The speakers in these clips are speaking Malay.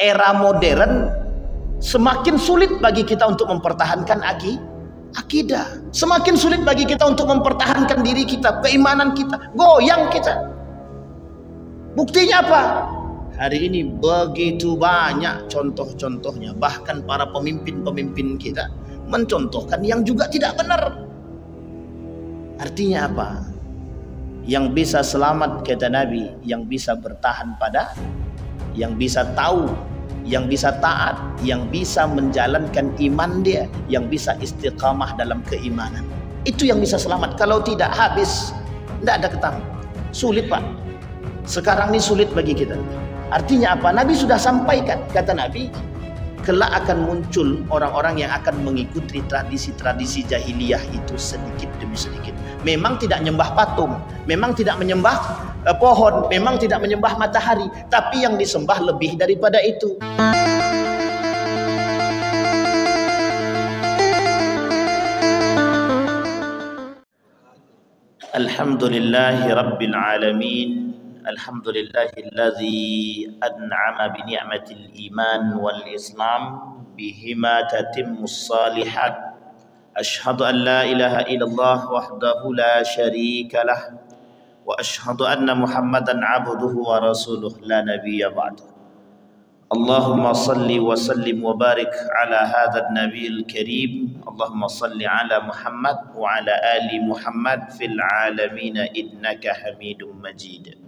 era modern semakin sulit bagi kita untuk mempertahankan akidah. Semakin sulit bagi kita untuk mempertahankan diri kita, keimanan kita, goyang kita. Buktinya apa? Hari ini begitu banyak contoh-contohnya. Bahkan para pemimpin-pemimpin kita mencontohkan yang juga tidak benar. Artinya apa? Yang bisa selamat, kata Nabi, yang bisa bertahan pada, yang bisa tahu, yang bisa taat, yang bisa menjalankan iman dia, yang bisa istiqamah dalam keimanan. Itu yang bisa selamat. Kalau tidak, habis. Tidak ada ketemu. Sulit, Pak. Sekarang ini sulit bagi kita. Artinya apa? Nabi sudah sampaikan, kata Nabi, kelak akan muncul orang-orang yang akan mengikuti tradisi-tradisi jahiliyah itu sedikit demi sedikit. Memang tidak menyembah patung, memang tidak menyembah pohon, memang tidak menyembah matahari, tapi yang disembah lebih daripada itu. Alhamdulillahi Rabbil Alamin. Alhamdulillahilladzi an'ama bi ni'matil iman wal islam bihima tatimmus salihat. Ashhadu an la ilaha illallah wahdahu la syarika lah wa ashhadu anna Muhammadan abduhu wa rasuluh la nabiyya ba'da. Allahumma salli wa sallim wa barik ala hadzal nabiyil karim. Allahumma salli ala Muhammad wa ala ali Muhammad fil alamin innaka Hamidum Majid.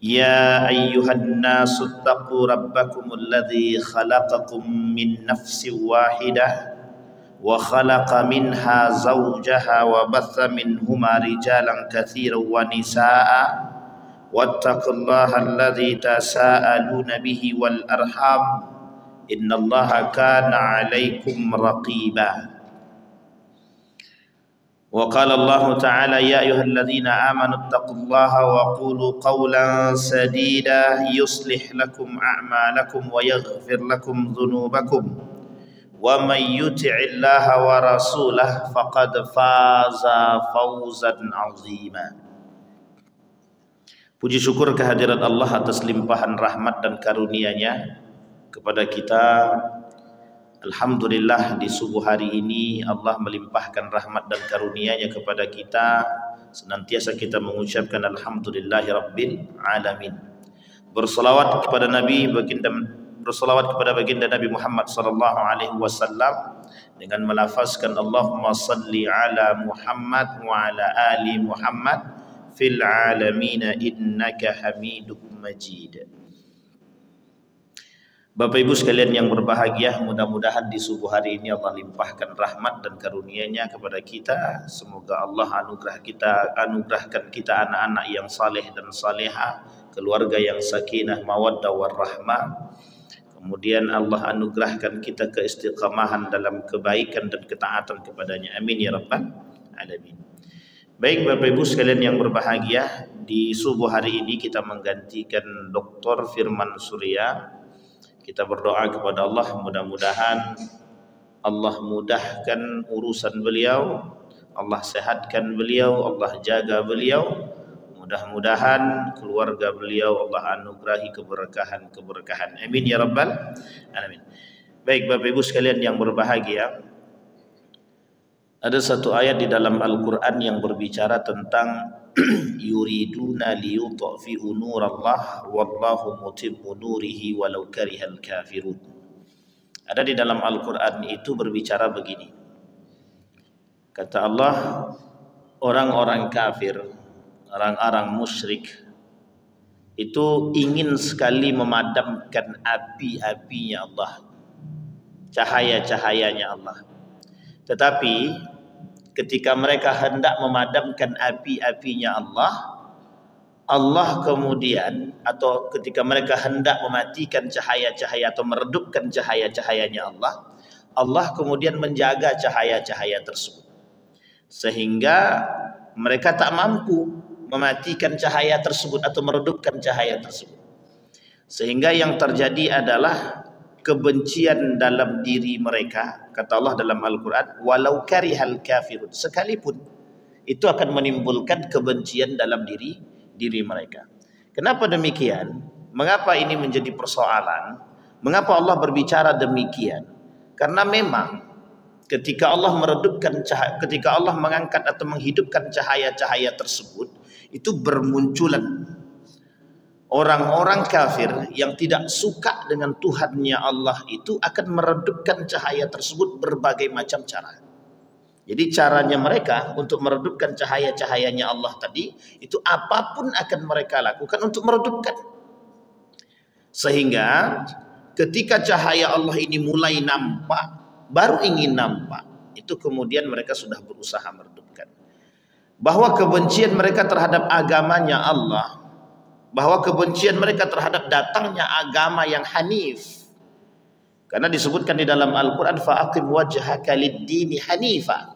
Ya ayyuhan nasu taqu rabbakumul ladzi khalaqakum min nafsin wahidah wa khalaqa minha zawjaha wa batha minhuma rijalan katsiran wa nisaa'a wattaqullaha alladzi tasaaluna bihi wal arham innallaha kana 'alaikum raqiba. Wa qala Allah ta'ala ya ayyuhalladzina amanu taqullaha wa qulu qawlan sadida yuslih lakum a'malakum wa yaghfir lakum dhunubakum wa may yuti'illaha wa rasulahu faqad faza fawzan 'azima. Puji syukur kehadirat Allah atas limpahan rahmat dan karunia-Nya kepada kita. Alhamdulillah, di subuh hari ini Allah melimpahkan rahmat dan karunia-Nya kepada kita. Senantiasa kita mengucapkan alhamdulillahi rabbil alamin. Bersolawat kepada baginda Nabi Muhammad sallallahu alaihi wasallam dengan melafazkan Allahumma salli ala Muhammad wa ala ali Muhammad fil alamin innaka Hamidum Majid. Bapak Ibu sekalian yang berbahagia, mudah-mudahan di subuh hari ini Allah limpahkan rahmat dan karunia-Nya kepada kita. Semoga Allah anugerahkan kita anak-anak yang saleh dan saleha, keluarga yang sakinah, mawaddah warahmah. Kemudian Allah anugerahkan kita keistiqamahan dalam kebaikan dan ketaatan kepadanya. Amin ya rabbal alamin. Baik Bapak Ibu sekalian yang berbahagia, di subuh hari ini kita menggantikan Dr. Firman Surya. Kita berdoa kepada Allah, mudah-mudahan Allah mudahkan urusan beliau, Allah sehatkan beliau, Allah jaga beliau. Mudah-mudahan keluarga beliau Allah anugerahi keberkahan. Amin ya rabbal alamin. Baik Bapak Ibu sekalian yang berbahagia, ada satu ayat di dalam Al-Quran yang berbicara tentang yuriduna liyutfi'u nurallah wallahu mutimmu nurihi walau karihal kafirun. Ada di dalam Al-Quran itu berbicara begini. Kata Allah, orang-orang kafir, orang-orang musyrik itu ingin sekali memadamkan api-apinya Allah, cahaya-cahayanya Allah. Tetapi ketika mereka hendak memadamkan api-apinya Allah kemudian, atau ketika mereka hendak mematikan cahaya-cahaya atau meredupkan cahaya-cahayanya Allah kemudian menjaga cahaya-cahaya tersebut. Sehingga mereka tak mampu mematikan cahaya tersebut atau meredupkan cahaya tersebut. Sehingga yang terjadi adalah kebencian dalam diri mereka. Kata Allah dalam Al-Quran, walau karihal kafirun, sekalipun itu akan menimbulkan kebencian dalam diri mereka. Kenapa demikian? Mengapa ini menjadi persoalan? Mengapa Allah berbicara demikian? Karena memang ketika Allah meredupkan cahaya, ketika Allah mengangkat atau menghidupkan cahaya-cahaya tersebut, itu bermunculan orang-orang kafir yang tidak suka dengan Tuhannya Allah itu akan meredupkan cahaya tersebut berbagai macam cara. Jadi caranya mereka untuk meredupkan cahaya-cahayanya Allah tadi, itu apapun akan mereka lakukan untuk meredupkan. Sehingga ketika cahaya Allah ini mulai nampak, baru ingin nampak, itu kemudian mereka sudah berusaha meredupkan. Bahwa kebencian mereka terhadap agamanya Allah, bahwa kebencian mereka terhadap datangnya agama yang hanif. Karena disebutkan di dalam Al-Quran, fa'aqim wajhaka lid-dini hanifa.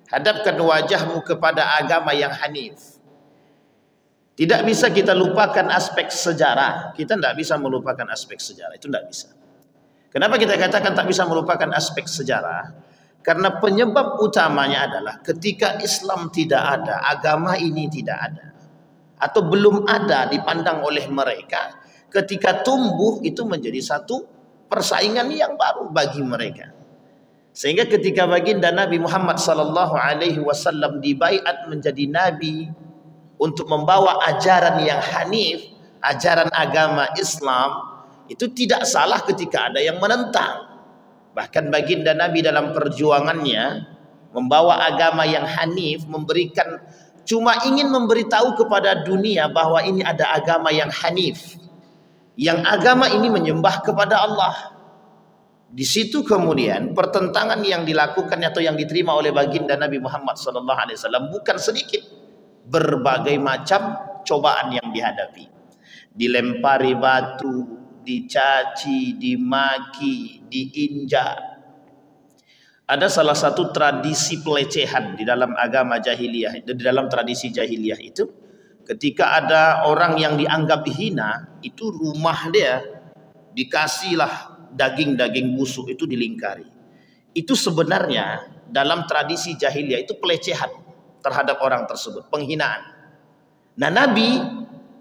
Hadapkan wajahmu kepada agama yang hanif. Tidak bisa kita lupakan aspek sejarah. Kita tidak bisa melupakan aspek sejarah. Itu tidak bisa. Kenapa kita katakan tak bisa melupakan aspek sejarah? Karena penyebab utamanya adalah ketika Islam tidak ada, agama ini tidak ada, atau belum ada dipandang oleh mereka, ketika tumbuh itu menjadi satu persaingan yang baru bagi mereka. Sehingga ketika baginda Nabi Muhammad SAW dibaiat menjadi nabi untuk membawa ajaran yang hanif, ajaran agama Islam, itu tidak salah ketika ada yang menentang. Bahkan baginda Nabi dalam perjuangannya membawa agama yang hanif, memberikan, cuma ingin memberitahu kepada dunia bahwa ini ada agama yang hanif, yang agama ini menyembah kepada Allah. Di situ kemudian pertentangan yang dilakukan atau yang diterima oleh baginda Nabi Muhammad SAW bukan sedikit. Berbagai macam cobaan yang dihadapi, dilempari batu, dicaci, dimaki, diinjak. Ada salah satu tradisi pelecehan di dalam agama jahiliyah, di dalam tradisi jahiliyah itu, ketika ada orang yang dianggap hina, itu rumah dia dikasihlah daging-daging busuk itu dilingkari. Itu sebenarnya dalam tradisi jahiliyah itu pelecehan terhadap orang tersebut, penghinaan. Nah, Nabi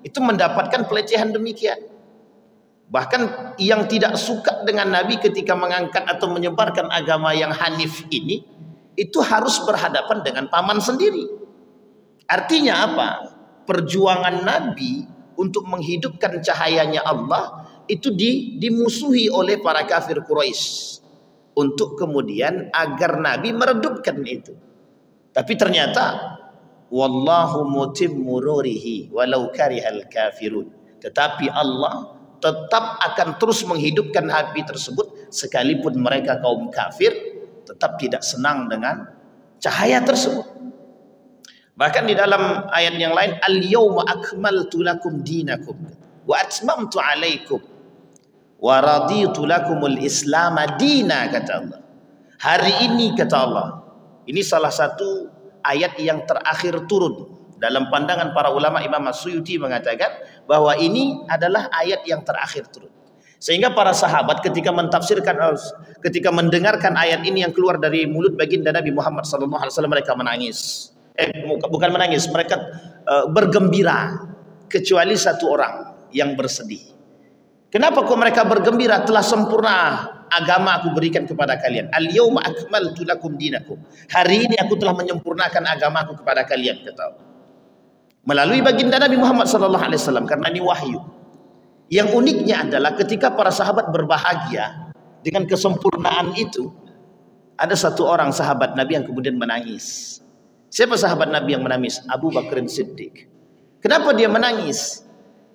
itu mendapatkan pelecehan demikian. Bahkan yang tidak suka dengan Nabi ketika mengangkat atau menyebarkan agama yang hanif ini, itu harus berhadapan dengan paman sendiri. Artinya apa? Perjuangan Nabi untuk menghidupkan cahayanya Allah itu dimusuhi oleh para kafir Quraisy, untuk kemudian agar Nabi meredupkan itu. Tapi ternyata wallahu mutimmu nurihi walau karihal kafirun. Tetapi Allah tetap akan terus menghidupkan api tersebut sekalipun mereka kaum kafir tetap tidak senang dengan cahaya tersebut. Bahkan di dalam ayat yang lain, al-yawma akmaltu lakum dinakum wa atmamtu alaikum wa raditu lakumul islam dina, kata Allah. Hari ini, kata Allah, ini salah satu ayat yang terakhir turun. Dalam pandangan para ulama, Imam As-Suyuti mengatakan bahwa ini adalah ayat yang terakhir turun. Sehingga para sahabat ketika mentafsirkan, ketika mendengarkan ayat ini yang keluar dari mulut baginda Nabi Muhammad SAW, mereka menangis. Bukan menangis, mereka bergembira, kecuali satu orang yang bersedih. Kenapa kok mereka bergembira? Telah sempurna agama aku berikan kepada kalian. Al-yawma akmaltu lakum dinakum. Hari ini aku telah menyempurnakan agama aku kepada kalian, kata Allah. Melalui baginda Nabi Muhammad SAW, karena ini wahyu. Yang uniknya adalah ketika para sahabat berbahagia dengan kesempurnaan itu, ada satu orang sahabat Nabi yang kemudian menangis. Siapa sahabat Nabi yang menangis? Abu Bakar Siddiq. Kenapa dia menangis?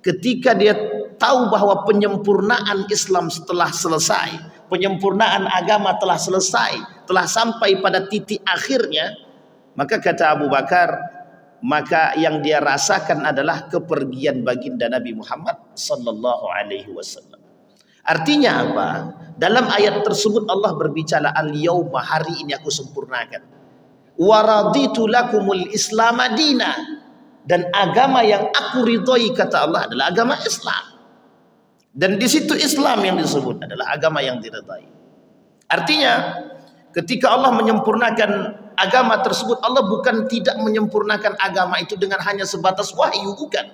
Ketika dia tahu bahwa penyempurnaan Islam telah selesai, penyempurnaan agama telah selesai, telah sampai pada titik akhirnya, maka kata Abu Bakar, maka yang dia rasakan adalah kepergian baginda Nabi Muhammad sallallahu alaihi wasallam. Artinya apa? Dalam ayat tersebut Allah berbicara, al-yauma, hari ini aku sempurnakan. Wa raditu lakumul islam dina, dan agama yang aku ridhoi, kata Allah, adalah agama Islam. Dan di situ Islam yang disebut adalah agama yang diridhai. Artinya ketika Allah menyempurnakan agama tersebut, Allah bukan tidak menyempurnakan agama itu dengan hanya sebatas wahyu, bukan.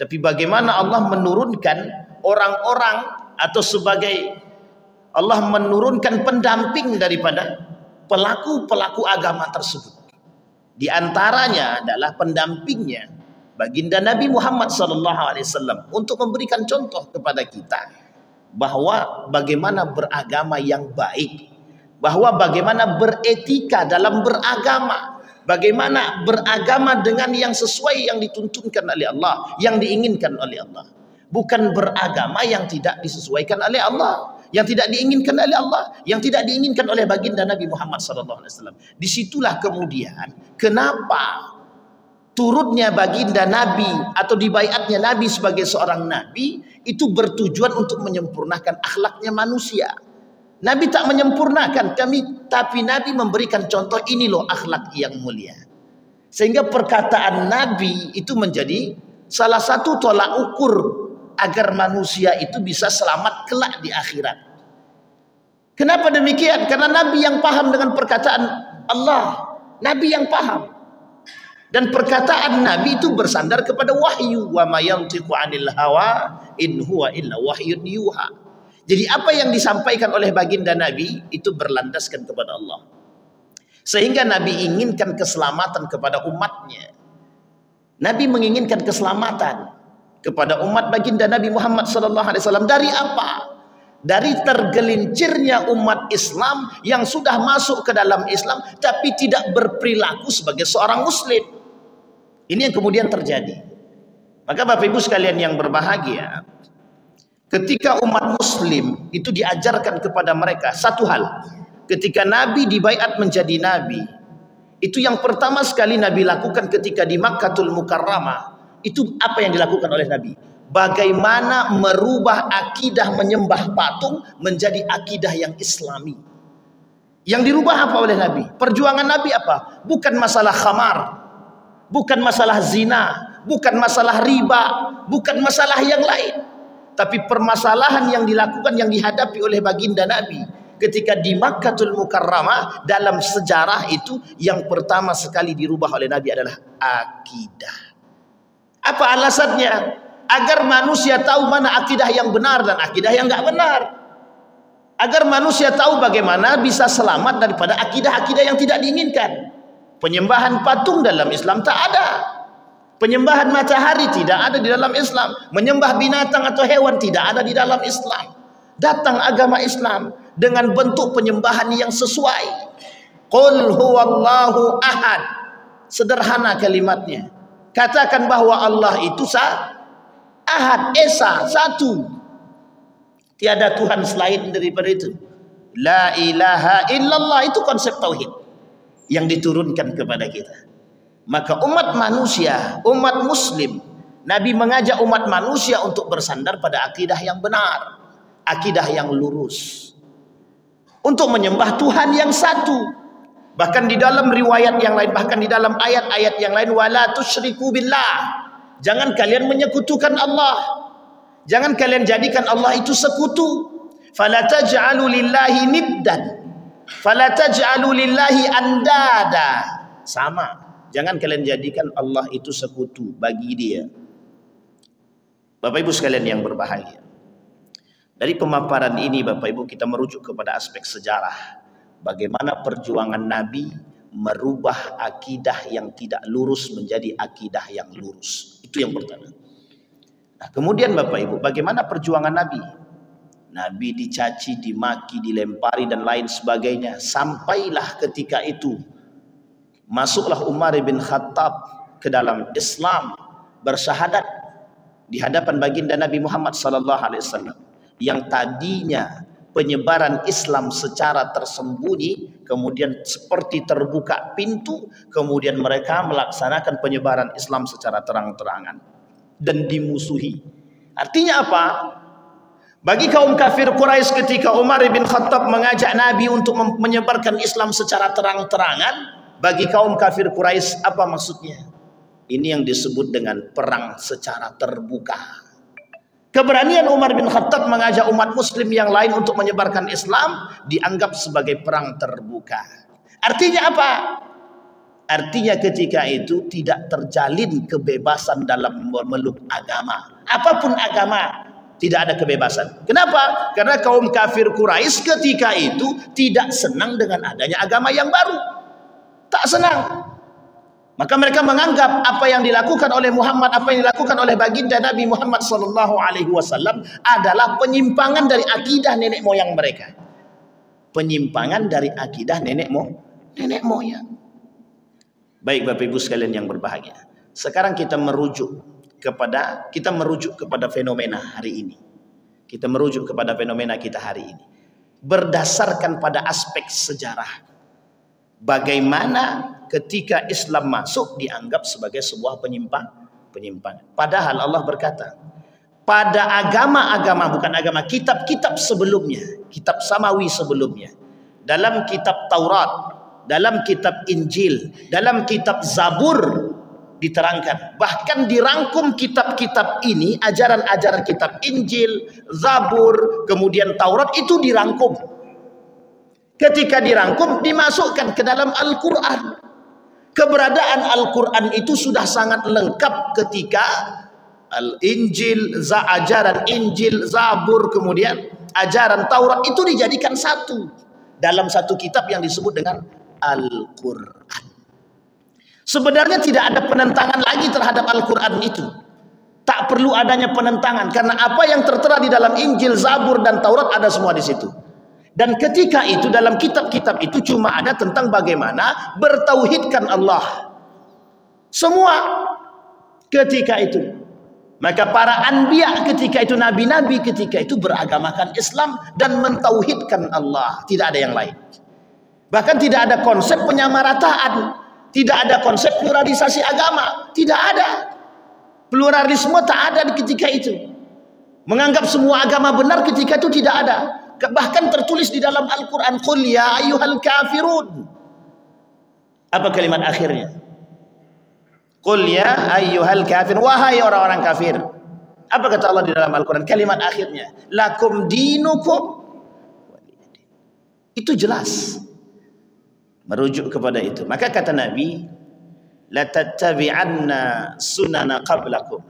Tapi bagaimana Allah menurunkan orang-orang atau sebagai Allah menurunkan pendamping daripada pelaku-pelaku agama tersebut. Di antaranya adalah pendampingnya baginda Nabi Muhammad SAW untuk memberikan contoh kepada kita bahwa bagaimana beragama yang baik, bahwa bagaimana beretika dalam beragama, bagaimana beragama dengan yang sesuai yang dituntunkan oleh Allah, yang diinginkan oleh Allah. Bukan beragama yang tidak disesuaikan oleh Allah, yang tidak diinginkan oleh Allah, yang tidak diinginkan oleh baginda Nabi Muhammad SAW. Disitulah kemudian kenapa turutnya baginda Nabi atau dibaiatnya Nabi sebagai seorang Nabi itu bertujuan untuk menyempurnakan akhlaknya manusia. Nabi tak menyempurnakan tapi Nabi memberikan contoh, ini loh akhlak yang mulia. Sehingga perkataan Nabi itu menjadi salah satu tolak ukur agar manusia itu bisa selamat kelak di akhirat. Kenapa demikian? Karena Nabi yang paham dengan perkataan Allah, Nabi yang paham. Dan perkataan Nabi itu bersandar kepada wahyu. Wa ma yantiqu 'anil hawa in huwa illa wahyun yuha. Jadi apa yang disampaikan oleh baginda Nabi itu berlandaskan kepada Allah. Sehingga Nabi inginkan keselamatan kepada umatnya. Nabi menginginkan keselamatan kepada umat baginda Nabi Muhammad SAW. Dari apa? Dari tergelincirnya umat Islam yang sudah masuk ke dalam Islam tapi tidak berperilaku sebagai seorang muslim. Ini yang kemudian terjadi. Maka Bapak Ibu sekalian yang berbahagia, ketika umat muslim itu diajarkan kepada mereka satu hal. Ketika Nabi dibaiat menjadi Nabi, itu yang pertama sekali Nabi lakukan ketika di Makkatul Mukarramah, itu apa yang dilakukan oleh Nabi? Bagaimana merubah akidah menyembah patung menjadi akidah yang islami. Yang dirubah apa oleh Nabi? Perjuangan Nabi apa? Bukan masalah khamar, bukan masalah zina, bukan masalah riba, bukan masalah yang lain. Tapi permasalahan yang dilakukan, yang dihadapi oleh baginda Nabi ketika di Makkatul Mukarramah dalam sejarah itu, yang pertama sekali dirubah oleh Nabi adalah akidah. Apa alasannya? Agar manusia tahu mana akidah yang benar dan akidah yang enggak benar. Agar manusia tahu bagaimana bisa selamat daripada akidah-akidah yang tidak diinginkan. Penyembahan patung dalam Islam tak ada. Penyembahan matahari tidak ada di dalam Islam. Menyembah binatang atau hewan tidak ada di dalam Islam. Datang agama Islam dengan bentuk penyembahan yang sesuai. Qul huwallahu ahad. Sederhana kalimatnya. Katakan bahwa Allah itu ahad, esa, satu. Tiada Tuhan selain daripada itu. La ilaha illallah, itu konsep tauhid yang diturunkan kepada kita. Maka umat manusia, umat muslim, Nabi mengajak umat manusia untuk bersandar pada akidah yang benar, akidah yang lurus, untuk menyembah Tuhan yang satu. Bahkan di dalam riwayat yang lain, bahkan di dalam ayat-ayat yang lain, wala tusyriku billah, jangan kalian menyekutukan Allah, jangan kalian jadikan Allah itu sekutu. Fala taj'alu lillahi niddan, fala taj'alu lillahi andada. Sama, jangan kalian jadikan Allah itu sekutu bagi dia. Bapak Ibu sekalian yang berbahagia, dari pemaparan ini Bapak Ibu kita merujuk kepada aspek sejarah. Bagaimana perjuangan Nabi merubah akidah yang tidak lurus menjadi akidah yang lurus. Itu yang pertama. Nah, kemudian Bapak Ibu, bagaimana perjuangan Nabi? Nabi dicaci, dimaki, dilempari dan lain sebagainya. Sampailah ketika itu masuklah Umar bin Khattab ke dalam Islam, bersyahadat di hadapan baginda Nabi Muhammad SAW. Yang tadinya penyebaran Islam secara tersembunyi, kemudian seperti terbuka pintu, kemudian mereka melaksanakan penyebaran Islam secara terang-terangan dan dimusuhi. Artinya apa? Bagi kaum kafir Quraisy ketika Umar bin Khattab mengajak Nabi untuk menyebarkan Islam secara terang-terangan, bagi kaum kafir Quraisy apa maksudnya? Ini yang disebut dengan perang secara terbuka. Keberanian Umar bin Khattab mengajak umat muslim yang lain untuk menyebarkan Islam dianggap sebagai perang terbuka. Artinya apa? Artinya ketika itu tidak terjalin kebebasan dalam memeluk agama. Apapun agama, tidak ada kebebasan. Kenapa? Karena kaum kafir Quraisy ketika itu tidak senang dengan adanya agama yang baru. Tak senang. Maka mereka menganggap apa yang dilakukan oleh Muhammad, apa yang dilakukan oleh baginda Nabi Muhammad SAW adalah penyimpangan dari akidah nenek moyang mereka. Penyimpangan dari akidah nenek moyang. Baik Bapak Ibu sekalian yang berbahagia. Sekarang kita merujuk kepada fenomena hari ini. Kita merujuk kepada fenomena kita hari ini. Berdasarkan pada aspek sejarah. Bagaimana ketika Islam masuk dianggap sebagai sebuah penyimpangan. Padahal Allah berkata, pada agama-agama, bukan agama, kitab-kitab sebelumnya, kitab samawi sebelumnya, dalam kitab Taurat, dalam kitab Injil, dalam kitab Zabur diterangkan. Bahkan dirangkum kitab-kitab ini, ajaran-ajaran kitab Injil, Zabur, kemudian Taurat itu dirangkum. Ketika dirangkum, dimasukkan ke dalam Al-Quran. Keberadaan Al-Quran itu sudah sangat lengkap ketika Al-Injil, ajaran Injil, Zabur, kemudian ajaran Taurat itu dijadikan satu dalam satu kitab yang disebut dengan Al-Quran. Sebenarnya tidak ada penentangan lagi terhadap Al-Quran itu. Tak perlu adanya penentangan karena apa yang tertera di dalam Injil, Zabur dan Taurat ada semua di situ. Dan ketika itu dalam kitab-kitab itu cuma ada tentang bagaimana bertauhidkan Allah. Semua ketika itu. Maka para anbiya ketika itu, nabi-nabi ketika itu beragamakan Islam dan mentauhidkan Allah. Tidak ada yang lain. Bahkan tidak ada konsep penyamarataan. Tidak ada konsep pluralisasi agama. Tidak ada. Pluralisme tak ada di ketika itu. Menganggap semua agama benar ketika itu tidak ada. Bahkan tertulis di dalam Al-Quran, Qul ya ayyuhal kafirun. Apa kalimat akhirnya? Qul ya ayyuhal kafir, wahai orang-orang kafir. Apa kata Allah di dalam Al-Quran? Kalimat akhirnya, lakum dinukum. Itu jelas. Merujuk kepada itu. Maka kata Nabi, la tattabi'anna sunana qablakum.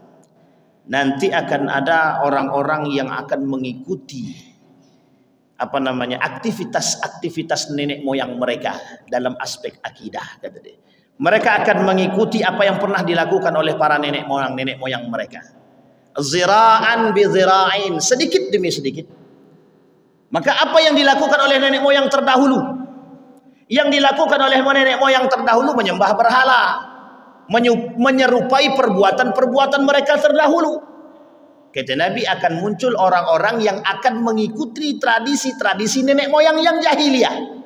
Nanti akan ada orang-orang yang akan mengikuti aktivitas-aktivitas nenek moyang mereka dalam aspek akidah, kata dia. Mereka akan mengikuti apa yang pernah dilakukan oleh para nenek moyang mereka. Zira'an bi zira'in, sedikit demi sedikit. Maka apa yang dilakukan oleh nenek moyang terdahulu? Yang dilakukan oleh nenek moyang terdahulu menyembah berhala, menyerupai perbuatan-perbuatan mereka terdahulu. Kata Nabi akan muncul orang-orang yang akan mengikuti tradisi-tradisi nenek moyang yang jahiliyah.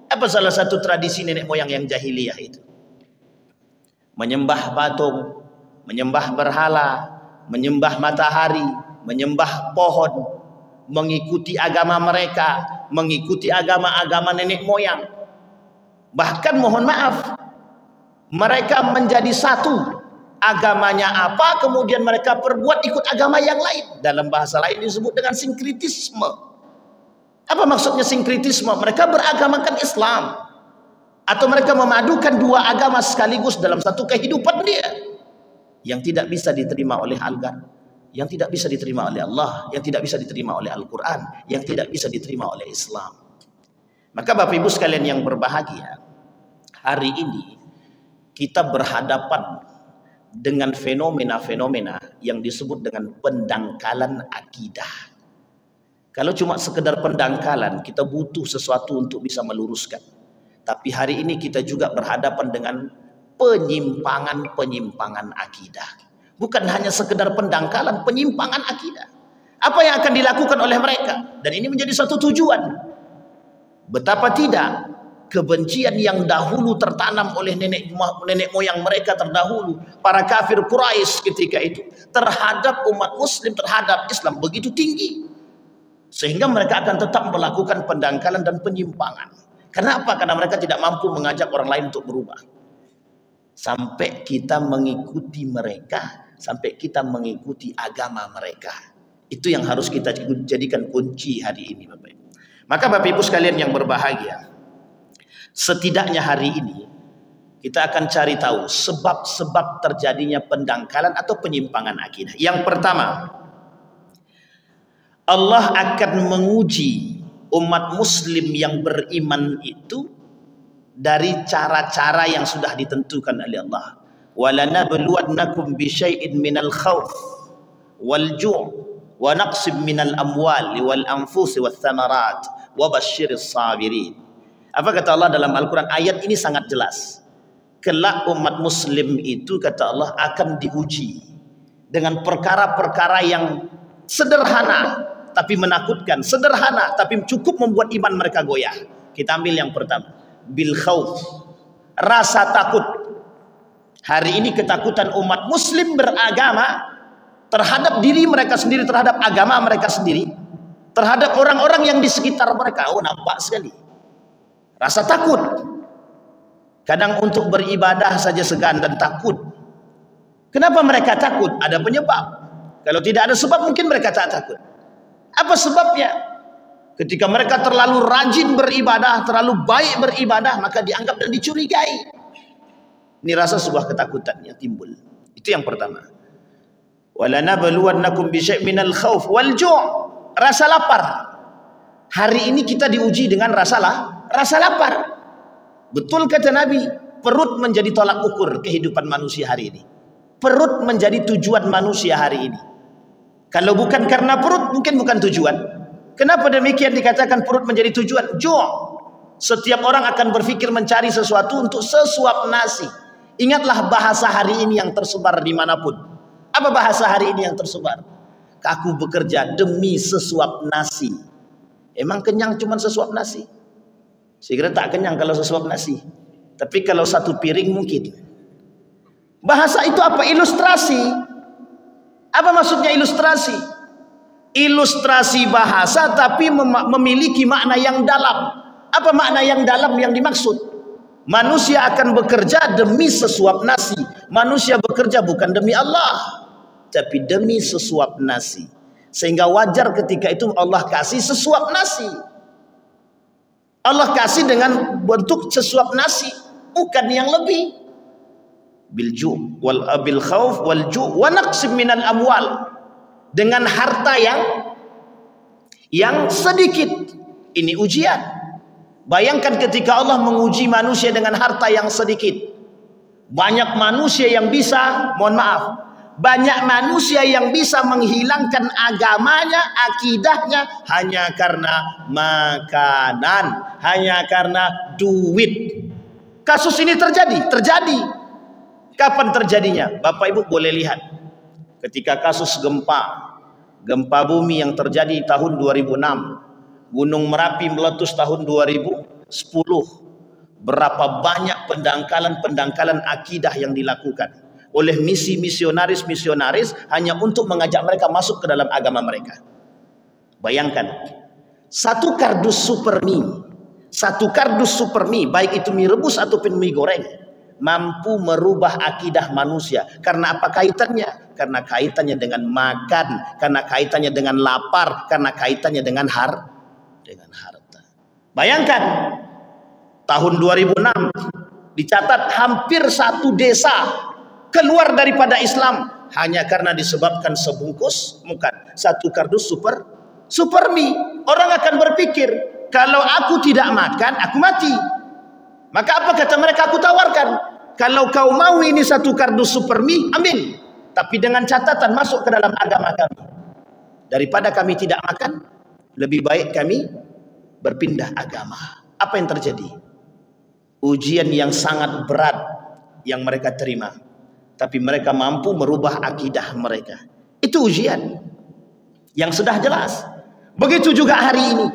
Apa salah satu tradisi nenek moyang yang jahiliyah itu? Menyembah patung, menyembah berhala, menyembah matahari, menyembah pohon, mengikuti agama mereka, mengikuti agama-agama nenek moyang. Bahkan mohon maaf, mereka menjadi satu. Agamanya apa, kemudian mereka perbuat ikut agama yang lain. Dalam bahasa lain disebut dengan sinkritisme. Apa maksudnya sinkritisme? Mereka beragamakan Islam. Atau mereka memadukan dua agama sekaligus dalam satu kehidupan dia. Yang tidak bisa diterima oleh Al-Quran, yang tidak bisa diterima oleh Allah, yang tidak bisa diterima oleh Al-Quran, yang tidak bisa diterima oleh Islam. Maka Bapak Ibu sekalian yang berbahagia, hari ini kita berhadapan dengan fenomena-fenomena yang disebut dengan pendangkalan akidah. Kalau cuma sekedar pendangkalan, kita butuh sesuatu untuk bisa meluruskan. Tapi hari ini kita juga berhadapan dengan penyimpangan-penyimpangan akidah. Bukan hanya sekedar pendangkalan, penyimpangan akidah. Apa yang akan dilakukan oleh mereka? Dan ini menjadi satu tujuan. Betapa tidak kebencian yang dahulu tertanam oleh nenek moyang mereka terdahulu, para kafir Quraisy ketika itu terhadap umat muslim, terhadap Islam begitu tinggi, sehingga mereka akan tetap melakukan pendangkalan dan penyimpangan. Kenapa? Karena mereka tidak mampu mengajak orang lain untuk berubah. Sampai kita mengikuti mereka, sampai kita mengikuti agama mereka. Itu yang harus kita jadikan kunci hari ini, Bapak Ibu. Maka Bapak Ibu sekalian yang berbahagia, setidaknya hari ini Kita akan cari tahu sebab-sebab terjadinya pendangkalan atau penyimpangan akidah. Yang pertama, Allah akan menguji umat muslim yang beriman itu dari cara-cara yang sudah ditentukan oleh Allah. وَلَنَبْلُوَنَّكُمْ بِشَيْءٍ مِنَ الْخَوْفِ وَالْجُوعِ وَنَقْصٍ مِنَ الْأَمْوَالِ وَالْأَنْفُسِ وَالثَّمَرَاتِ وَبَشِّرِ الصَّابِرِينَ. Apa kata Allah dalam Al-Quran? Ayat ini sangat jelas. Kelak umat muslim itu, kata Allah, akan diuji dengan perkara-perkara yang sederhana tapi menakutkan, sederhana tapi cukup membuat iman mereka goyah. Kita ambil yang pertama, bil khauf, rasa takut. Hari ini ketakutan umat muslim beragama terhadap diri mereka sendiri, terhadap agama mereka sendiri, terhadap orang-orang yang di sekitar mereka. Oh, nampak sekali rasa takut. Kadang untuk beribadah saja segan dan takut. Kenapa mereka takut? Ada penyebab. Kalau tidak ada sebab mungkin mereka tak takut. Apa sebabnya? Ketika mereka terlalu rajin beribadah, terlalu baik beribadah, maka dianggap dan dicurigai. Ini rasa sebuah ketakutan yang timbul. Itu yang pertama. وَلَنَبْلُوَنَّكُمْ بِشَيْءٍ مِنَ الْخَوْفِ وَالْجُوعِ. Rasa lapar. Hari ini kita diuji dengan rasa lapar. Betul kata Nabi, perut menjadi tolak ukur kehidupan manusia hari ini. Perut menjadi tujuan manusia hari ini. Kalau bukan karena perut, mungkin bukan tujuan. Kenapa demikian dikatakan perut menjadi tujuan? Setiap orang akan berpikir mencari sesuatu untuk sesuap nasi. Ingatlah bahasa hari ini yang tersebar dimanapun. Apa bahasa hari ini yang tersebar? Aku bekerja demi sesuap nasi. Emang kenyang cuma sesuap nasi? Saya kira tak kenyang kalau sesuap nasi. Tapi kalau satu piring mungkin. Bahasa itu apa? Ilustrasi. Apa maksudnya ilustrasi? Ilustrasi bahasa tapi memiliki makna yang dalam. Apa makna yang dalam yang dimaksud? Manusia akan bekerja demi sesuap nasi. Manusia bekerja bukan demi Allah, tapi demi sesuap nasi. Sehingga wajar ketika itu Allah kasih sesuap nasi. Allah kasih dengan bentuk sesuap nasi, bukan yang lebih. Bilju wal bil khauf wal ju wa naqsim minal amwal, dengan harta yang sedikit. Ini ujian. Bayangkan ketika Allah menguji manusia dengan harta yang sedikit. Banyak manusia yang bisa, banyak manusia yang bisa menghilangkan agamanya, akidahnya hanya karena makanan, hanya karena duit. Kasus ini terjadi. Kapan terjadinya? Bapak Ibu boleh lihat. Ketika kasus gempa bumi yang terjadi tahun 2006, Gunung Merapi meletus tahun 2010. Berapa banyak pendangkalan akidah yang dilakukan oleh misionaris hanya untuk mengajak mereka masuk ke dalam agama mereka. Bayangkan, satu kardus super mie, baik itu mie rebus ataupun mie goreng, mampu merubah akidah manusia. Karena apa kaitannya? Karena kaitannya dengan makan, karena kaitannya dengan lapar, karena kaitannya dengan harta. Bayangkan, tahun 2006 dicatat hampir satu desa keluar daripada Islam hanya karena disebabkan satu kardus super mie. Orang akan berpikir, kalau aku tidak makan, aku mati. Maka apa kata mereka? Aku tawarkan, kalau kau mau ini satu kardus super mie, ambil. Tapi dengan catatan masuk ke dalam agama kami. Daripada kami tidak makan, lebih baik kami berpindah agama. Apa yang terjadi? Ujian yang sangat berat yang mereka terima. Tapi mereka mampu merubah akidah mereka. Itu ujian yang sudah jelas. Begitu juga hari ini.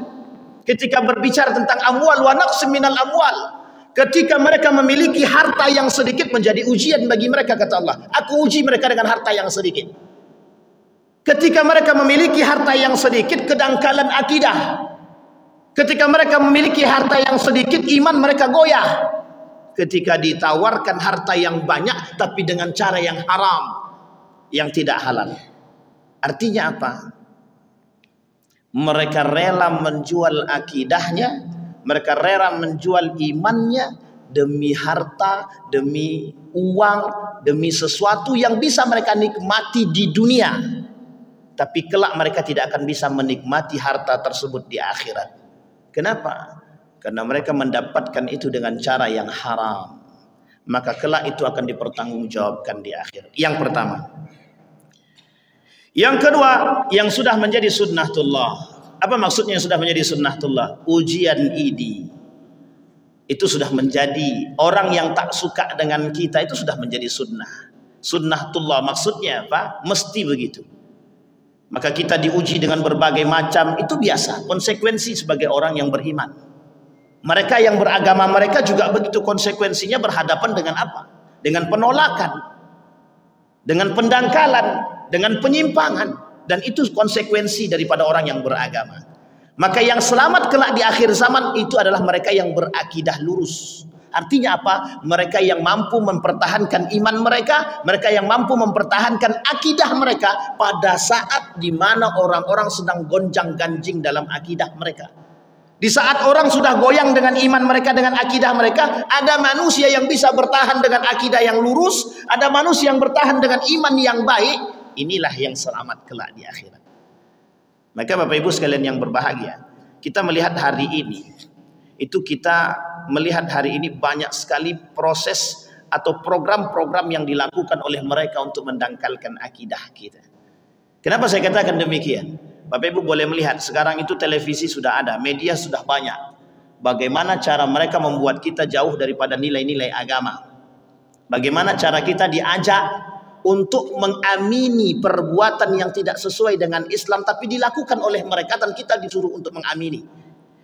Ketika berbicara tentang amwal wa naqsim minal amwal, ketika mereka memiliki harta yang sedikit menjadi ujian bagi mereka, kata Allah, aku uji mereka dengan harta yang sedikit. Ketika mereka memiliki harta yang sedikit, kedangkalan akidah. Ketika mereka memiliki harta yang sedikit, iman mereka goyah. Ketika ditawarkan harta yang banyak tapi dengan cara yang haram, yang tidak halal. Artinya apa? Mereka rela menjual akidahnya, mereka rela menjual imannya demi harta, demi uang, demi sesuatu yang bisa mereka nikmati di dunia. Tapi kelak mereka tidak akan bisa menikmati harta tersebut di akhirat. Kenapa? Karena mereka mendapatkan itu dengan cara yang haram. Maka kelak itu akan dipertanggungjawabkan di akhirat. Yang pertama. Yang kedua, yang sudah menjadi sunnatullah. Apa maksudnya yang sudah menjadi sunnatullah? Ujian ID. Itu sudah menjadi, orang yang tak suka dengan kita itu sudah menjadi sunnah. Sunnatullah maksudnya apa? Mesti begitu. Maka kita diuji dengan berbagai macam, itu biasa, konsekuensi sebagai orang yang beriman. Mereka yang beragama mereka juga begitu, konsekuensinya berhadapan dengan apa? Dengan penolakan, dengan pendangkalan, dengan penyimpangan, dan itu konsekuensi daripada orang yang beragama. Maka yang selamat kelak di akhir zaman itu adalah mereka yang berakidah lurus. Artinya apa? Mereka yang mampu mempertahankan iman mereka, mereka yang mampu mempertahankan akidah mereka pada saat di mana orang-orang sedang gonjang-ganjing dalam akidah mereka. Di saat orang sudah goyang dengan iman mereka, dengan akidah mereka, ada manusia yang bisa bertahan dengan akidah yang lurus, ada manusia yang bertahan dengan iman yang baik. Inilah yang selamat kelak di akhirat. Maka Bapak Ibu sekalian yang berbahagia, kita melihat hari ini, itu kita melihat hari ini banyak sekali proses atau program-program yang dilakukan oleh mereka untuk mendangkalkan akidah kita. Kenapa saya katakan demikian? Bapak Ibu boleh melihat sekarang itu televisi sudah ada, media sudah banyak. Bagaimana cara mereka membuat kita jauh daripada nilai-nilai agama? Bagaimana cara kita diajak untuk mengamini perbuatan yang tidak sesuai dengan Islam, tapi dilakukan oleh mereka dan kita disuruh untuk mengamini.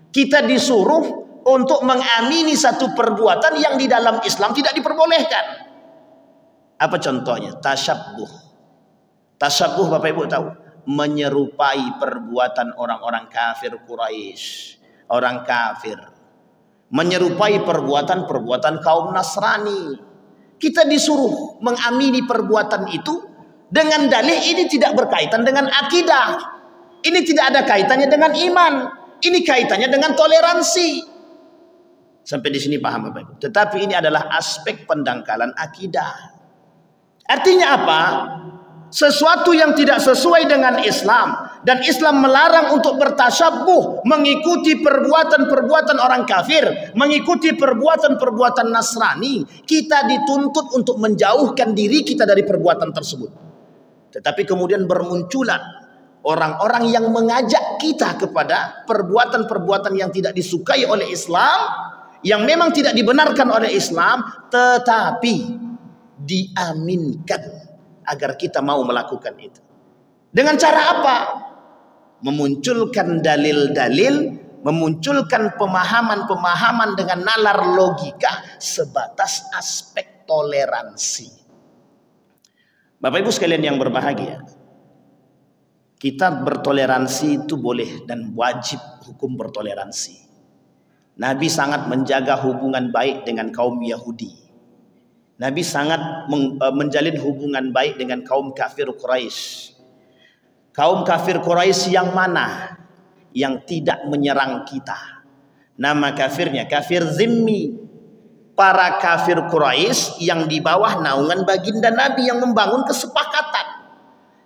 Kita disuruh untuk mengamini satu perbuatan yang di dalam Islam tidak diperbolehkan. Apa contohnya? Tasyabbuh. Tasyabbuh Bapak Ibu tahu? Menyerupai perbuatan orang-orang kafir Quraisy, orang kafir. Menyerupai perbuatan-perbuatan kaum Nasrani. Kita disuruh mengamini perbuatan itu dengan dalih ini tidak berkaitan dengan akidah. Ini tidak ada kaitannya dengan iman. Ini kaitannya dengan toleransi. Sampai di sini paham Bapak Ibu. Tetapi ini adalah aspek pendangkalan akidah. Artinya apa? Sesuatu yang tidak sesuai dengan Islam, dan Islam melarang untuk bertasyabbuh, mengikuti perbuatan-perbuatan orang kafir, mengikuti perbuatan-perbuatan Nasrani. Kita dituntut untuk menjauhkan diri kita dari perbuatan tersebut. Tetapi kemudian bermunculan orang-orang yang mengajak kita kepada perbuatan-perbuatan yang tidak disukai oleh Islam, yang memang tidak dibenarkan oleh Islam, tetapi diaminkan agar kita mau melakukan itu. Dengan cara apa? Memunculkan dalil-dalil, memunculkan pemahaman-pemahaman dengan nalar logika sebatas aspek toleransi. Bapak Ibu sekalian yang berbahagia, kita bertoleransi itu boleh dan wajib hukum bertoleransi. Nabi sangat menjaga hubungan baik dengan kaum Yahudi. Nabi sangat menjalin hubungan baik dengan kaum kafir Quraisy. Kaum kafir Quraisy yang mana? Yang tidak menyerang kita. Nama kafirnya kafir zimmi. Para kafir Quraisy yang di bawah naungan baginda Nabi yang membangun kesepakatan.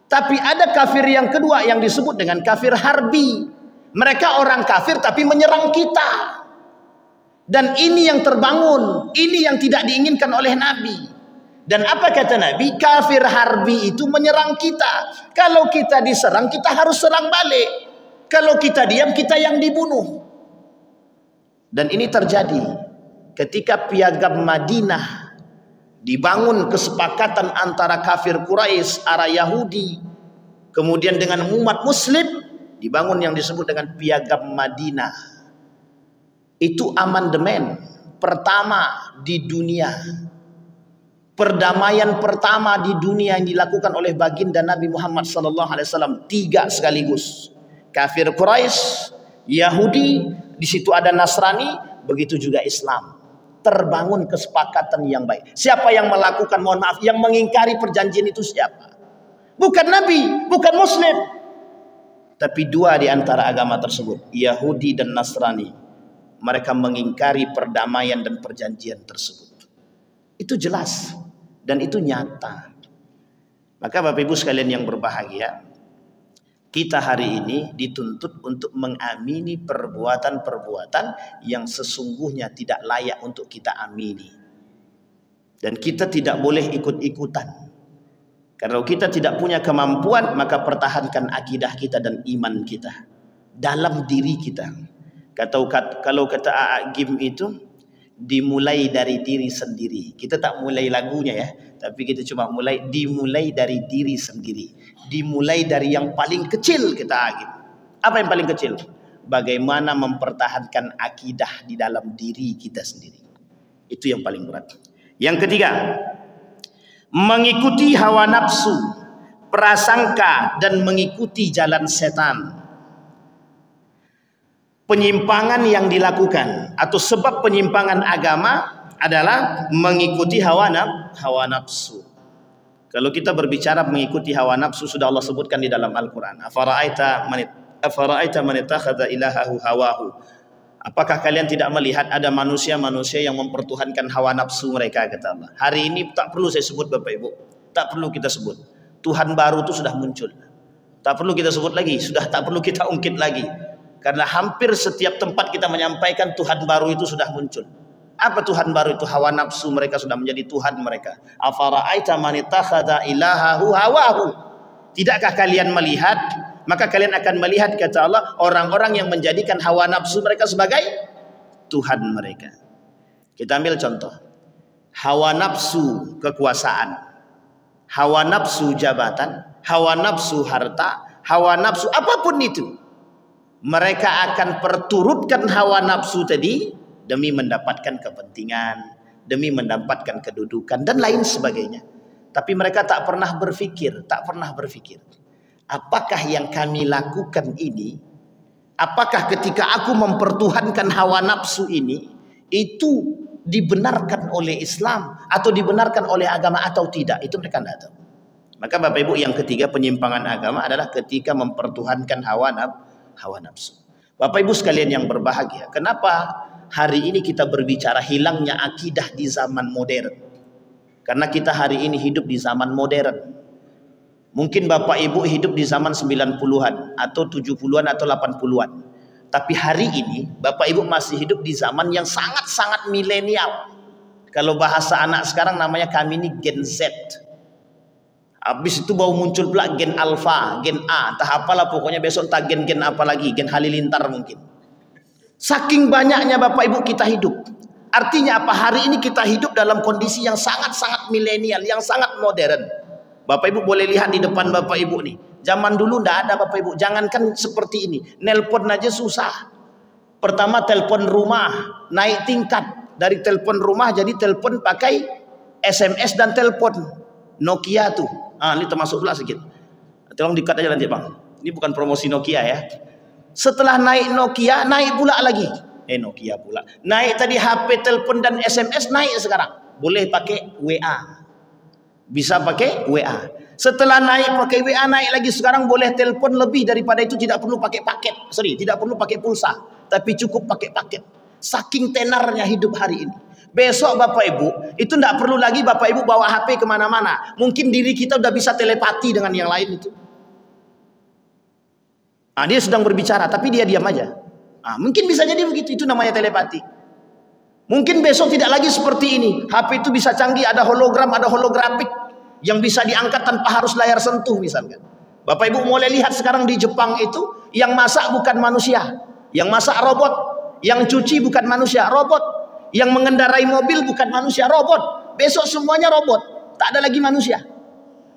Tapi ada kafir yang kedua yang disebut dengan kafir harbi. Mereka orang kafir tapi menyerang kita. Dan ini yang terbangun, ini yang tidak diinginkan oleh Nabi. Dan apa kata Nabi? Kafir harbi itu menyerang kita. Kalau kita diserang, kita harus serang balik. Kalau kita diam, kita yang dibunuh. Dan ini terjadi ketika Piagam Madinah dibangun kesepakatan antara kafir Quraisy, arah Yahudi, kemudian dengan umat Muslim, dibangun yang disebut dengan Piagam Madinah. Itu amandemen pertama di dunia, perdamaian pertama di dunia yang dilakukan oleh baginda Nabi Muhammad SAW. 3 sekaligus, kafir Quraisy, Yahudi, di situ ada Nasrani, begitu juga Islam. Terbangun kesepakatan yang baik. Siapa yang melakukan, mohon maaf, yang mengingkari perjanjian itu siapa? Bukan Nabi, bukan Muslim, tapi 2 di antara agama tersebut, Yahudi dan Nasrani, mereka mengingkari perdamaian dan perjanjian tersebut. Itu jelas dan itu nyata. Maka Bapak Ibu sekalian yang berbahagia, kita hari ini dituntut untuk mengamini perbuatan-perbuatan yang sesungguhnya tidak layak untuk kita amini. Dan kita tidak boleh ikut-ikutan. Kalau kita tidak punya kemampuan, maka pertahankan akidah kita dan iman kita dalam diri kita. Kalau kata A'agim itu, dimulai dari diri sendiri. Kita tak mulai lagunya ya, tapi kita cuma dimulai dari diri sendiri. Dimulai dari yang paling kecil kita A'agim. Apa yang paling kecil? Bagaimana mempertahankan akidah di dalam diri kita sendiri. Itu yang paling berat. Yang ketiga, mengikuti hawa nafsu, prasangka, dan mengikuti jalan setan. Penyimpangan yang dilakukan atau sebab penyimpangan agama adalah mengikuti hawa nafsu. Kalau kita berbicara mengikuti hawa nafsu, sudah Allah sebutkan di dalam Al-Quran. Afara'aita man ittakhadha ilahahu hawahu. Apakah kalian tidak melihat ada manusia-manusia yang mempertuhankan hawa nafsu mereka, kata Allah. Hari ini tak perlu saya sebut Bapak Ibu, tak perlu kita sebut. Tuhan baru itu sudah muncul. Tak perlu kita sebut lagi, sudah tak perlu kita ungkit lagi. Karena hampir setiap tempat kita menyampaikan Tuhan baru itu sudah muncul. Apa Tuhan baru itu? Hawa nafsu mereka sudah menjadi Tuhan mereka. Afara'aita man ittakhadha ilahahu hawahu. Tidakkah kalian melihat? Maka kalian akan melihat, kata Allah, orang-orang yang menjadikan hawa nafsu mereka sebagai Tuhan mereka. Kita ambil contoh. Hawa nafsu kekuasaan, hawa nafsu jabatan, hawa nafsu harta, hawa nafsu apapun itu. Mereka akan perturutkan hawa nafsu tadi demi mendapatkan kepentingan, demi mendapatkan kedudukan dan lain sebagainya. Tapi mereka tak pernah berpikir, apakah yang kami lakukan ini, apakah ketika aku mempertuhankan hawa nafsu ini, itu dibenarkan oleh Islam atau dibenarkan oleh agama atau tidak? Itu mereka tidak tahu. Maka Bapak Ibu, yang ketiga penyimpangan agama adalah ketika mempertuhankan hawa nafsu. Bapak Ibu sekalian yang berbahagia, kenapa hari ini kita berbicara hilangnya akidah di zaman modern? Karena kita hari ini hidup di zaman modern. Mungkin Bapak Ibu hidup di zaman 90-an atau 70-an atau 80-an. Tapi hari ini Bapak Ibu masih hidup di zaman yang sangat-sangat milenial. Kalau bahasa anak sekarang namanya kami ini Gen Z. Habis itu baru muncul pula Gen Alpha, Gen A, entah apalah pokoknya besok entah gen apa lagi, Gen Halilintar mungkin. Saking banyaknya Bapak Ibu kita hidup. Artinya apa? Hari ini kita hidup dalam kondisi yang sangat-sangat milenial, yang sangat modern. Bapak Ibu boleh lihat di depan Bapak Ibu nih. Zaman dulu tidak ada Bapak Ibu. Jangankan seperti ini. Nelpon aja susah. Pertama telepon rumah. Naik tingkat. Dari telepon rumah jadi telepon pakai SMS dan telepon. Nokia tuh. Ini termasuk pula sedikit. Tolong dikat aja nanti Bang. Ini bukan promosi Nokia ya. Setelah naik Nokia, naik pula lagi. Nokia pula. Naik tadi HP, telepon dan SMS, naik sekarang. Boleh pakai WA. Bisa pakai WA. Setelah naik pakai WA, naik lagi sekarang boleh telepon lebih daripada itu, tidak perlu pakai paket. Tidak perlu pakai pulsa, tapi cukup pakai paket. Saking tenarnya hidup hari ini. Besok Bapak Ibu, itu tidak perlu lagi Bapak Ibu bawa HP kemana-mana. Mungkin diri kita udah bisa telepati dengan yang lain itu. Dia sedang berbicara, tapi dia diam aja. Mungkin bisa jadi begitu, itu namanya telepati. Mungkin besok tidak lagi seperti ini. HP itu bisa canggih, ada hologram, ada holografik yang bisa diangkat tanpa harus layar sentuh misalkan. Bapak Ibu mulai lihat sekarang di Jepang itu, yang masak bukan manusia, yang masak robot, yang cuci bukan manusia, robot, yang mengendarai mobil bukan manusia, robot. Besok semuanya robot, tak ada lagi manusia.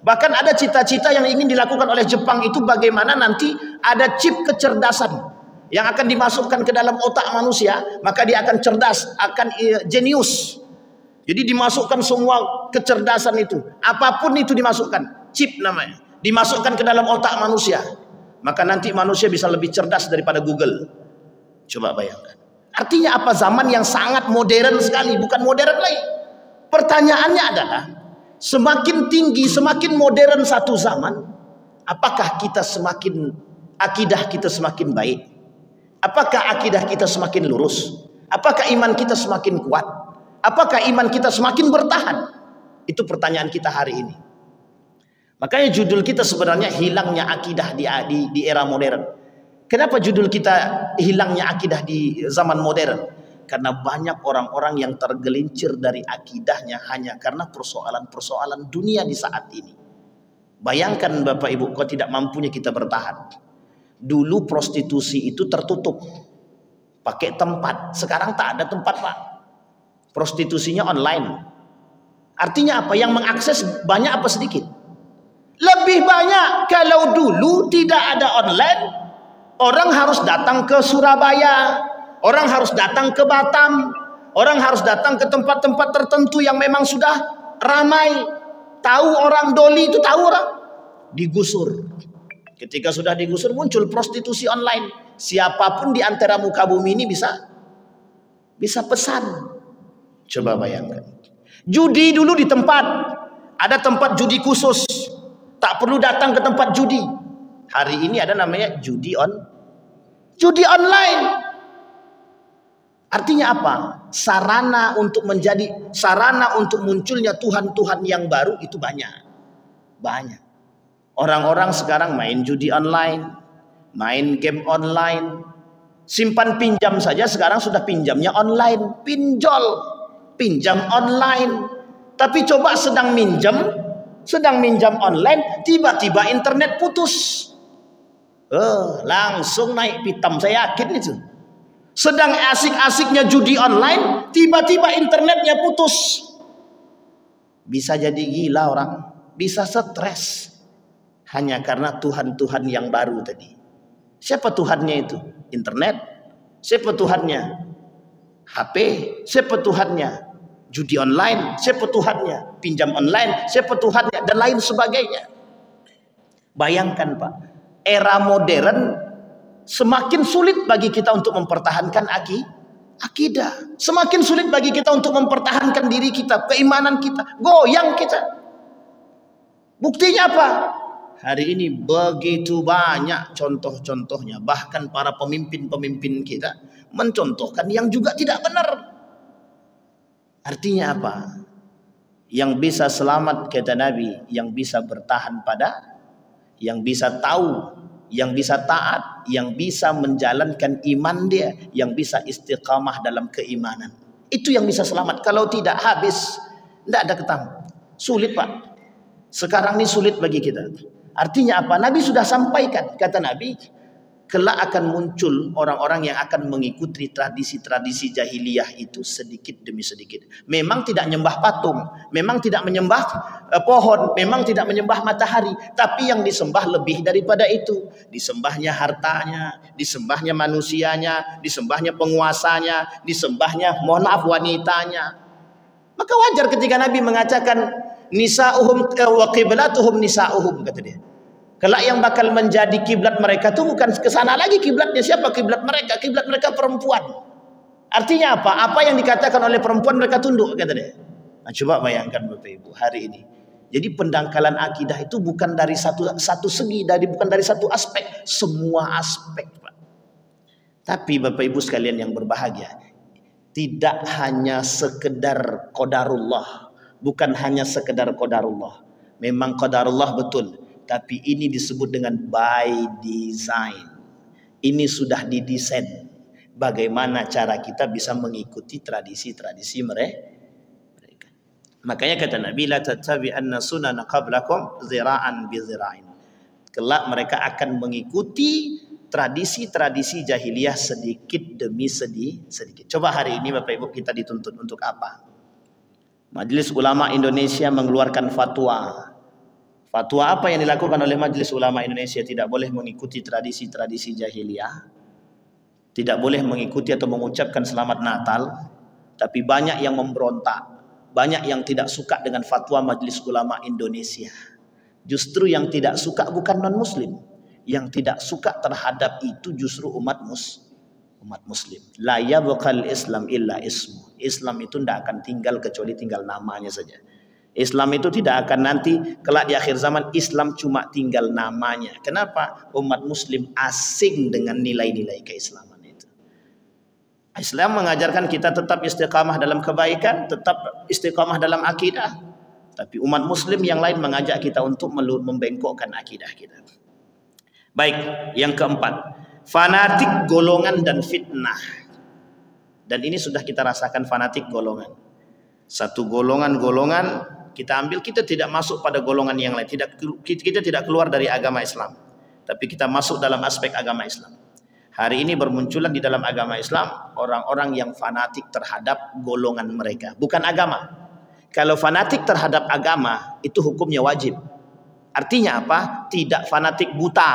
Bahkan ada cita-cita yang ingin dilakukan oleh Jepang itu bagaimana nanti ada chip kecerdasan yang akan dimasukkan ke dalam otak manusia, maka dia akan cerdas, akan jenius. Jadi dimasukkan semua kecerdasan itu, apapun itu dimasukkan, chip namanya, dimasukkan ke dalam otak manusia. Maka nanti manusia bisa lebih cerdas daripada Google. Coba bayangkan. Artinya apa? Zaman yang sangat modern sekali, bukan modern lagi. Pertanyaannya adalah, semakin tinggi, semakin modern satu zaman, apakah kita semakin, akidah kita semakin baik? Apakah akidah kita semakin lurus? Apakah iman kita semakin kuat? Apakah iman kita semakin bertahan? Itu pertanyaan kita hari ini. Makanya judul kita sebenarnya hilangnya akidah di era modern. Kenapa judul kita hilangnya akidah di zaman modern? Karena banyak orang-orang yang tergelincir dari akidahnya hanya karena persoalan-persoalan dunia di saat ini. Bayangkan Bapak Ibu, kalau tidak mampunya kita bertahan. Dulu prostitusi itu tertutup, pakai tempat. Sekarang tak ada tempat, Pak. Prostitusinya online. Artinya apa? Yang mengakses banyak apa sedikit? Lebih banyak. Kalau dulu tidak ada online, orang harus datang ke Surabaya, orang harus datang ke Batam, orang harus datang ke tempat-tempat tertentu yang memang sudah ramai. Tahu orang doli itu, tahu orang digusur. Ketika sudah digusur muncul prostitusi online. Siapapun di antara muka bumi ini bisa pesan. Coba bayangkan. Judi dulu di tempat, ada tempat judi khusus, tak perlu datang ke tempat judi. Hari ini ada namanya judi online. Artinya apa? Sarana untuk munculnya Tuhan-Tuhan yang baru itu banyak. Orang-orang sekarang main judi online, main game online, simpan pinjam saja sekarang sudah pinjamnya online, pinjam online. Tapi coba sedang minjam online, tiba-tiba internet putus. Langsung naik pitam, saya yakin itu. Sedang asik-asiknya judi online, tiba-tiba internetnya putus. Bisa jadi gila orang, bisa stres. Hanya karena Tuhan-Tuhan yang baru tadi. Siapa Tuhannya itu? Internet. Siapa Tuhannya? HP. Siapa Tuhannya? Judi online. Siapa Tuhannya? Pinjam online. Siapa Tuhannya? Dan lain sebagainya. Bayangkan Pak, era modern semakin sulit bagi kita untuk mempertahankan akidah. Semakin sulit bagi kita untuk mempertahankan diri kita, keimanan kita. Goyang kita. Buktinya apa? Hari ini begitu banyak contoh-contohnya. Bahkan para pemimpin-pemimpin kita mencontohkan yang juga tidak benar. Artinya apa? Yang bisa selamat kata Nabi, yang bisa bertahan pada, yang bisa tahu, yang bisa taat, yang bisa menjalankan iman dia, yang bisa istiqamah dalam keimanan. Itu yang bisa selamat. Kalau tidak, habis. Tidak ada ketang. Sulit Pak. Sekarang ini sulit bagi kita. Artinya apa? Nabi sudah sampaikan. Kata Nabi, kelak akan muncul orang-orang yang akan mengikuti tradisi-tradisi jahiliyah itu sedikit demi sedikit. Memang tidak menyembah patung, memang tidak menyembah pohon, memang tidak menyembah matahari, tapi yang disembah lebih daripada itu. Disembahnya hartanya, disembahnya manusianya, disembahnya penguasanya, disembahnya, mohon maaf, wanitanya. Maka wajar ketika Nabi mengatakan nisa'uhum wa qiblatuhum nisa'uhum, kata dia. Kelak yang bakal menjadi kiblat mereka itu bukan ke sana lagi kiblatnya. Siapa kiblat mereka? Kiblat mereka perempuan. Artinya apa? Apa yang dikatakan oleh perempuan mereka tunduk, kata dia. Nah, coba bayangkan Bapak Ibu hari ini. Jadi pendangkalan akidah itu bukan dari satu segi, bukan dari satu aspek, semua aspek, Pak. Tapi Bapak Ibu sekalian yang berbahagia, tidak hanya sekedar qadarullah, bukan hanya sekedar qadarullah. Memang qadarullah betul. Tapi ini disebut dengan by design. Ini sudah didesain. Bagaimana cara kita bisa mengikuti tradisi-tradisi mereka. Makanya kata Nabi, la tattabi'anna sunana qablakum zira'an bi zira'in. Kelak mereka akan mengikuti tradisi-tradisi jahiliyah sedikit demi sedikit. Coba hari ini Bapak Ibu kita dituntut untuk apa? Majelis Ulama Indonesia mengeluarkan fatwa. Fatwa apa yang dilakukan oleh Majelis Ulama Indonesia? Tidak boleh mengikuti tradisi-tradisi jahiliyah, tidak boleh mengikuti atau mengucapkan selamat Natal. Tapi banyak yang memberontak, banyak yang tidak suka dengan fatwa Majelis Ulama Indonesia. Justru yang tidak suka bukan non-muslim, yang tidak suka terhadap itu justru umat muslim. La yabqal Islam illa ismu. Islam itu tidak akan tinggal kecuali tinggal namanya saja. Islam itu tidak akan nanti kelak di akhir zaman Islam cuma tinggal namanya. Kenapa? Umat muslim asing dengan nilai-nilai keislaman itu. Islam mengajarkan kita tetap istiqamah dalam kebaikan, tetap istiqamah dalam akidah. Tapi umat muslim yang lain mengajak kita untuk membengkokkan akidah kita. Baik, yang keempat, fanatik golongan dan fitnah. Dan ini sudah kita rasakan fanatik golongan. Satu golongan kita ambil, kita tidak masuk pada golongan yang lain. Kita tidak keluar dari agama Islam. Tapi kita masuk dalam aspek agama Islam. Hari ini bermunculan di dalam agama Islam orang-orang yang fanatik terhadap golongan mereka, bukan agama. Kalau fanatik terhadap agama itu hukumnya wajib. Artinya apa? Tidak fanatik buta.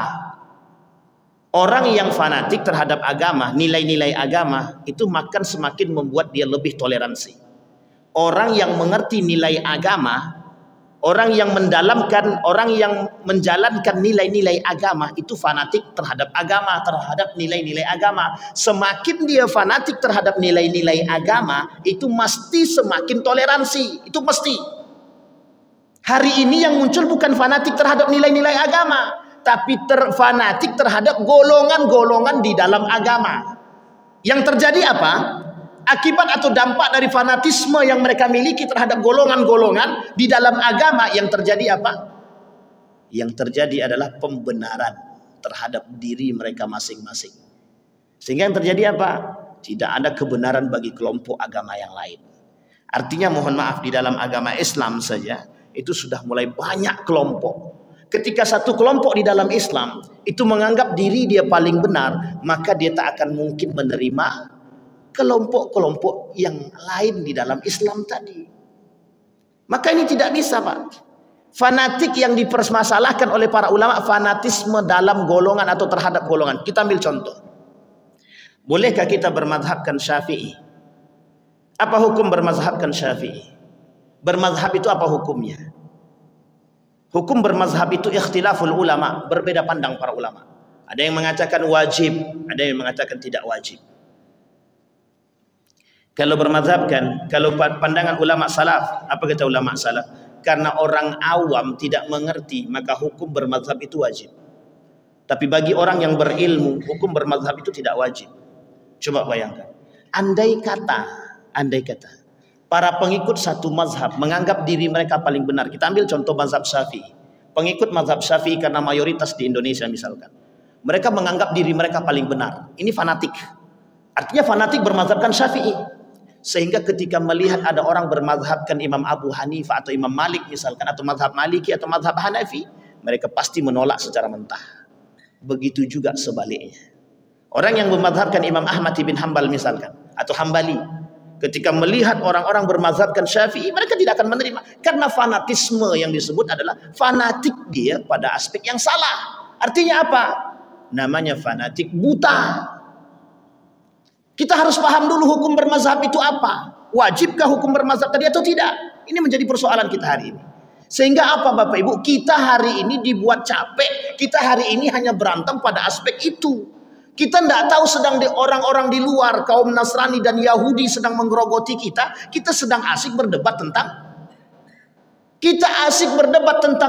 Orang yang fanatik terhadap agama, nilai-nilai agama itu makan semakin membuat dia lebih toleransi. Orang yang mengerti nilai agama, orang yang mendalamkan, orang yang menjalankan nilai-nilai agama itu fanatik terhadap agama, terhadap nilai-nilai agama. Semakin dia fanatik terhadap nilai-nilai agama, itu mesti semakin toleransi. Itu mesti. Hari ini yang muncul bukan fanatik terhadap nilai-nilai agama, tapi fanatik terhadap golongan-golongan di dalam agama. Yang terjadi apa? Akibat atau dampak dari fanatisme yang mereka miliki terhadap golongan-golongan di dalam agama, yang terjadi apa? Yang terjadi adalah pembenaran terhadap diri mereka masing-masing. Sehingga yang terjadi apa? Tidak ada kebenaran bagi kelompok agama yang lain. Artinya mohon maaf, di dalam agama Islam saja itu sudah mulai banyak kelompok. Ketika satu kelompok di dalam Islam itu menganggap diri dia paling benar, maka dia tak akan mungkin menerima kelompok-kelompok yang lain di dalam Islam tadi. Maka ini tidak bisa, Pak. Fanatik yang dipermasalahkan oleh para ulama, fanatisme dalam golongan atau terhadap golongan. Kita ambil contoh. Bolehkah kita bermazhabkan Syafi'i? Apa hukum bermazhabkan Syafi'i? Bermazhab itu apa hukumnya? Hukum bermazhab itu ikhtilaful ulama, berbeda pandang para ulama. Ada yang mengatakan wajib, ada yang mengatakan tidak wajib. Kalau bermazhabkan, kalau pandangan ulama salaf, apa kata ulama salaf? Karena orang awam tidak mengerti, maka hukum bermazhab itu wajib. Tapi bagi orang yang berilmu, hukum bermazhab itu tidak wajib. Coba bayangkan. Andai kata para pengikut satu mazhab menganggap diri mereka paling benar. Kita ambil contoh mazhab Syafi'i. Pengikut mazhab Syafi'i karena mayoritas di Indonesia misalkan. Mereka menganggap diri mereka paling benar. Ini fanatik. Artinya fanatik bermazhabkan Syafi'i. Sehingga ketika melihat ada orang bermazhabkan Imam Abu Hanifah atau Imam Malik misalkan, atau mazhab Maliki atau mazhab Hanafi, mereka pasti menolak secara mentah. Begitu juga sebaliknya. Orang yang bermazhabkan Imam Ahmad bin Hanbal misalkan, atau Hambali, ketika melihat orang-orang bermazhabkan Syafi'i, mereka tidak akan menerima. Karena fanatisme yang disebut adalah fanatik dia pada aspek yang salah. Artinya apa? Namanya fanatik buta. Kita harus paham dulu hukum bermazhab itu apa. Wajibkah hukum bermazhab tadi atau tidak? Ini menjadi persoalan kita hari ini. Sehingga apa Bapak Ibu? Kita hari ini dibuat capek. Kita hari ini hanya berantem pada aspek itu. Kita tidak tahu sedang orang-orang di luar, kaum Nasrani dan Yahudi sedang menggerogoti kita. Kita sedang asik berdebat tentang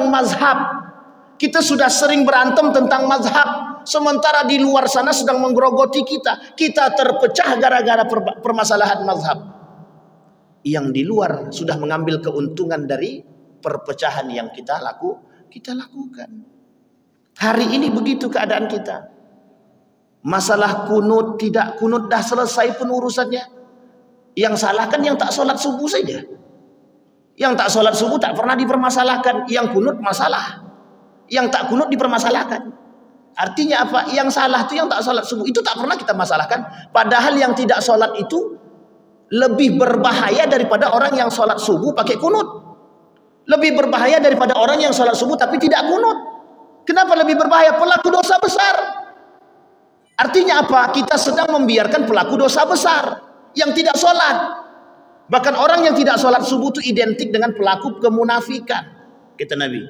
mazhab. Kita sudah sering berantem tentang mazhab. Sementara di luar sana sedang menggerogoti kita. Kita terpecah gara-gara permasalahan mazhab. Yang di luar sudah mengambil keuntungan dari perpecahan yang kita lakukan. Hari ini begitu keadaan kita. Masalah kunut, tidak kunut, dah selesai pun urusannya. Yang salah kan yang tak sholat subuh saja. Yang tak sholat subuh tak pernah dipermasalahkan. Yang kunut masalah. Yang tak kunut dipermasalahkan. Artinya apa? Yang salah itu yang tak sholat subuh. Itu tak pernah kita masalahkan. Padahal yang tidak sholat itu lebih berbahaya daripada orang yang sholat subuh pakai kunut. Lebih berbahaya daripada orang yang sholat subuh tapi tidak kunut. Kenapa lebih berbahaya? Pelaku dosa besar. Artinya apa? Kita sedang membiarkan pelaku dosa besar yang tidak sholat. Bahkan orang yang tidak sholat subuh itu identik dengan pelaku kemunafikan. Kata Nabi,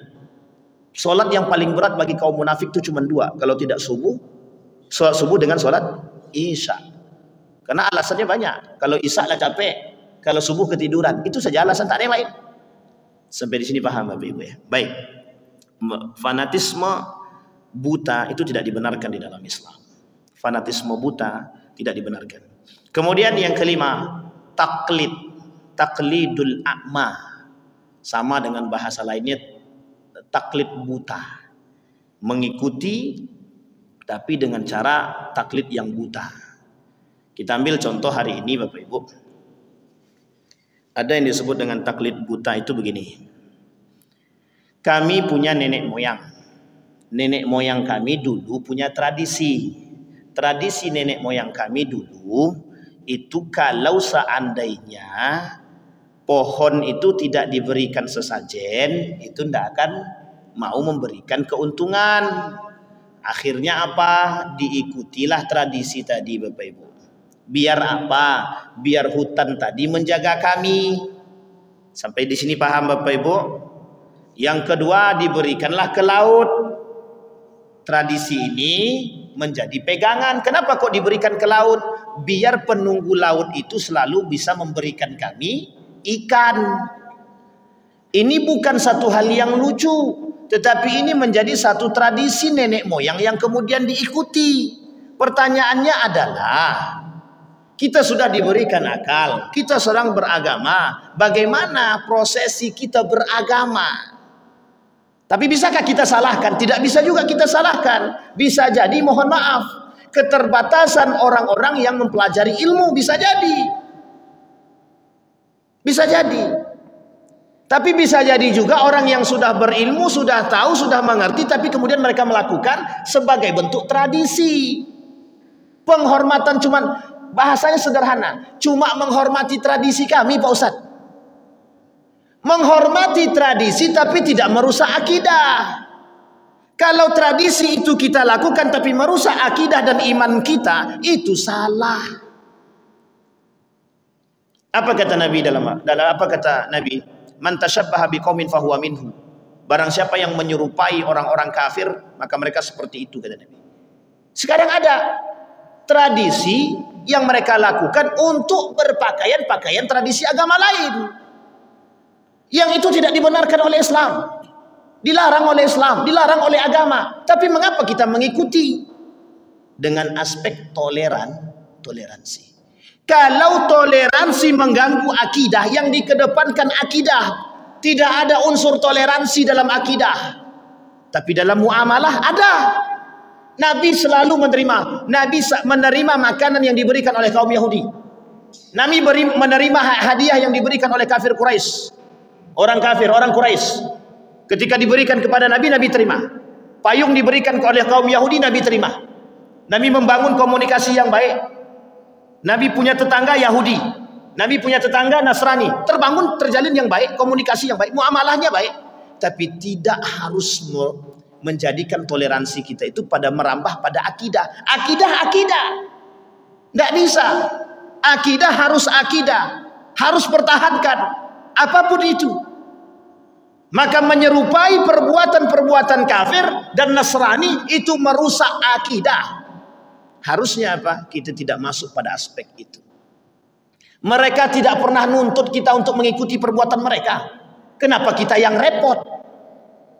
sholat yang paling berat bagi kaum munafik itu cuma dua. Kalau tidak subuh, sholat subuh dengan sholat isya. Karena alasannya banyak. Kalau isya lah capek, kalau subuh ketiduran. Itu saja alasan, tak ada yang lain. Sampai di sini paham Bapak Ibu ya. Baik. Fanatisme buta itu tidak dibenarkan di dalam Islam. Fanatisme buta tidak dibenarkan. Kemudian yang kelima, taklidul a'ma. Sama dengan bahasa lainnya taklid buta. Mengikuti tapi dengan cara taklid yang buta. Kita ambil contoh hari ini Bapak Ibu. Ada yang disebut dengan taklid buta itu begini. Kami punya nenek moyang. Nenek moyang kami dulu punya tradisi. Tradisi nenek moyang kami dulu itu kalau seandainya pohon itu tidak diberikan sesajen, itu tidak akan mau memberikan keuntungan. Akhirnya apa? Diikutilah tradisi tadi Bapak Ibu. Biar apa? Biar hutan tadi menjaga kami. Sampai di sini paham Bapak Ibu? Yang kedua, diberikanlah ke laut. Tradisi ini menjadi pegangan. Kenapa kok diberikan ke laut? Biar penunggu laut itu selalu bisa memberikan kami ikan. Ini bukan satu hal yang lucu, tetapi ini menjadi satu tradisi nenek moyang yang kemudian diikuti. Pertanyaannya adalah, kita sudah diberikan akal, kita sedang beragama. Bagaimana prosesi kita beragama? Tapi bisakah kita salahkan? Tidak bisa juga kita salahkan. Bisa jadi, mohon maaf, keterbatasan orang-orang yang mempelajari ilmu, bisa jadi. Bisa jadi. Tapi bisa jadi juga orang yang sudah berilmu, sudah tahu, sudah mengerti, tapi kemudian mereka melakukan sebagai bentuk tradisi. Penghormatan cuman, bahasanya sederhana, cuma menghormati tradisi kami Pak Ustadz. Menghormati tradisi tapi tidak merusak akidah. Kalau tradisi itu kita lakukan tapi merusak akidah dan iman kita, itu salah. Apa kata Nabi dalam apa kata Nabi? Man tashabbaha biqaumin fahuwa minhum. Barang siapa yang menyerupai orang-orang kafir, maka mereka seperti itu kata Nabi. Sekarang ada tradisi yang mereka lakukan untuk berpakaian tradisi agama lain. Yang itu tidak dibenarkan oleh Islam. Dilarang oleh Islam, dilarang oleh agama. Tapi mengapa kita mengikuti? Dengan aspek toleransi. Kalau toleransi mengganggu akidah, yang dikedepankan akidah, tidak ada unsur toleransi dalam akidah. Tapi dalam muamalah ada. Nabi selalu menerima makanan yang diberikan oleh kaum Yahudi. Nabi menerima hadiah yang diberikan oleh kafir Quraisy. Orang kafir, orang Quraisy. Ketika diberikan kepada Nabi, Nabi terima. Payung diberikan oleh kaum Yahudi, Nabi terima. Nabi membangun komunikasi yang baik. Nabi punya tetangga Yahudi, Nabi punya tetangga Nasrani. Terjalin yang baik, komunikasi yang baik, muamalahnya baik. Tapi tidak harus menjadikan toleransi kita itu pada merambah pada akidah. Akidah. Nggak bisa. Akidah, harus pertahankan. Apapun itu. Maka menyerupai perbuatan-perbuatan kafir dan Nasrani itu merusak akidah. Harusnya apa? Kita tidak masuk pada aspek itu. Mereka tidak pernah nuntut kita untuk mengikuti perbuatan mereka. Kenapa kita yang repot?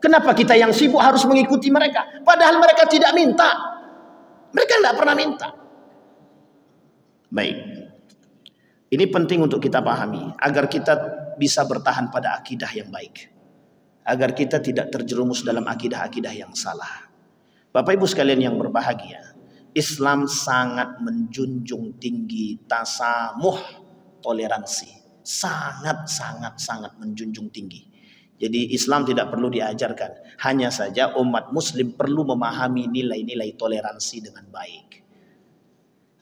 Kenapa kita yang sibuk harus mengikuti mereka? Padahal mereka tidak minta. Mereka tidak pernah minta. Baik. Ini penting untuk kita pahami agar kita bisa bertahan pada akidah yang baik. Agar kita tidak terjerumus dalam akidah-akidah yang salah. Bapak Ibu sekalian yang berbahagia, Islam sangat menjunjung tinggi tasamuh, toleransi. Sangat menjunjung tinggi. Jadi Islam tidak perlu diajarkan. Hanya saja umat muslim perlu memahami nilai-nilai toleransi dengan baik.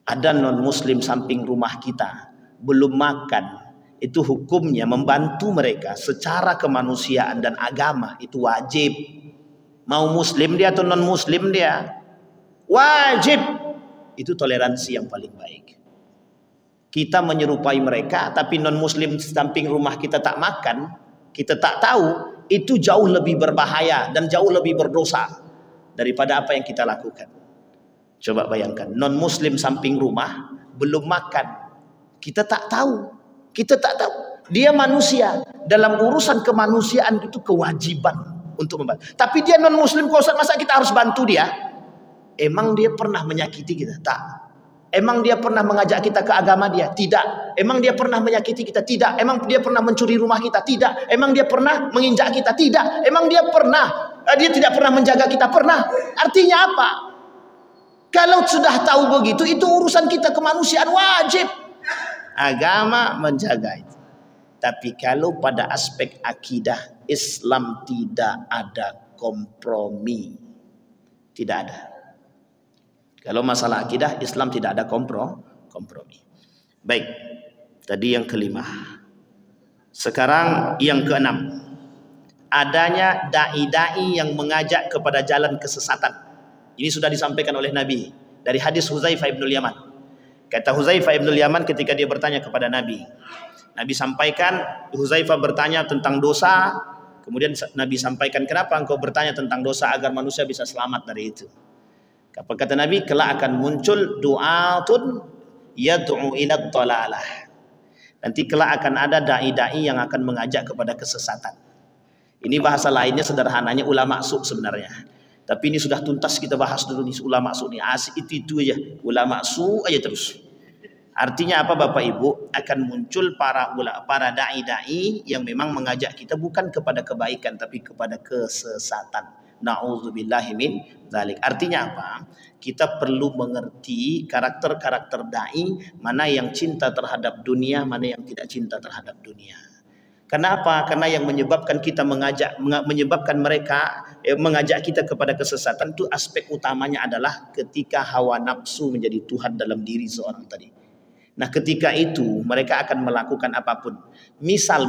Ada non-muslim samping rumah kita belum makan, itu hukumnya membantu mereka secara kemanusiaan dan agama itu wajib. Mau muslim dia atau non muslim dia, wajib. Itu toleransi yang paling baik. Kita menyerupai mereka, tapi non muslim samping rumah kita tak makan, kita tak tahu, itu jauh lebih berbahaya dan jauh lebih berdosa daripada apa yang kita lakukan. Coba bayangkan, non muslim samping rumah belum makan, kita tak tahu. Dia manusia. Dalam urusan kemanusiaan itu kewajiban untuk membantu. Tapi dia non muslim, masa kita harus bantu dia? Emang dia pernah menyakiti kita? Tak. Emang dia pernah mengajak kita ke agama dia? Tidak. Emang dia pernah menyakiti kita? Tidak. Emang dia pernah mencuri rumah kita? Tidak. Emang dia pernah menginjak kita? Tidak. Emang dia tidak pernah menjaga kita? Pernah. Artinya apa? Kalau sudah tahu begitu, itu urusan kita kemanusiaan, wajib agama menjaga itu. Tapi kalau pada aspek akidah, Islam tidak ada kompromi. Tidak ada. Kalau masalah akidah, Islam tidak ada kompromi. Baik, tadi yang kelima. Sekarang yang keenam. Adanya dai-dai yang mengajak kepada jalan kesesatan. Ini sudah disampaikan oleh Nabi dari hadis Huzaifah ibn Yaman. Kata Huzaifah ibn Yaman ketika dia bertanya kepada Nabi. Nabi sampaikan, Huzaifah bertanya tentang dosa. Kemudian Nabi sampaikan, kenapa engkau bertanya tentang dosa agar manusia bisa selamat dari itu? Apa kata Nabi? Kelak akan muncul du'atun yad'u ila dhalalah. Nanti kelak akan ada dai-dai yang akan mengajak kepada kesesatan. Ini bahasa lainnya sederhananya ulama su sebenarnya. Tapi ini sudah tuntas kita bahas dulu nih ulama su nih. Asik itu aja, ulama su aja terus. Artinya apa Bapak Ibu? Akan muncul para dai-dai yang memang mengajak kita bukan kepada kebaikan tapi kepada kesesatan. Na'udzubillahi min dzalik. Artinya apa? Kita perlu mengerti karakter-karakter dai, mana yang cinta terhadap dunia, mana yang tidak cinta terhadap dunia. Kenapa? Karena yang menyebabkan kita menyebabkan mereka mengajak kita kepada kesesatan itu aspek utamanya adalah ketika hawa nafsu menjadi Tuhan dalam diri seorang tadi. Nah, ketika itu mereka akan melakukan apapun. Misal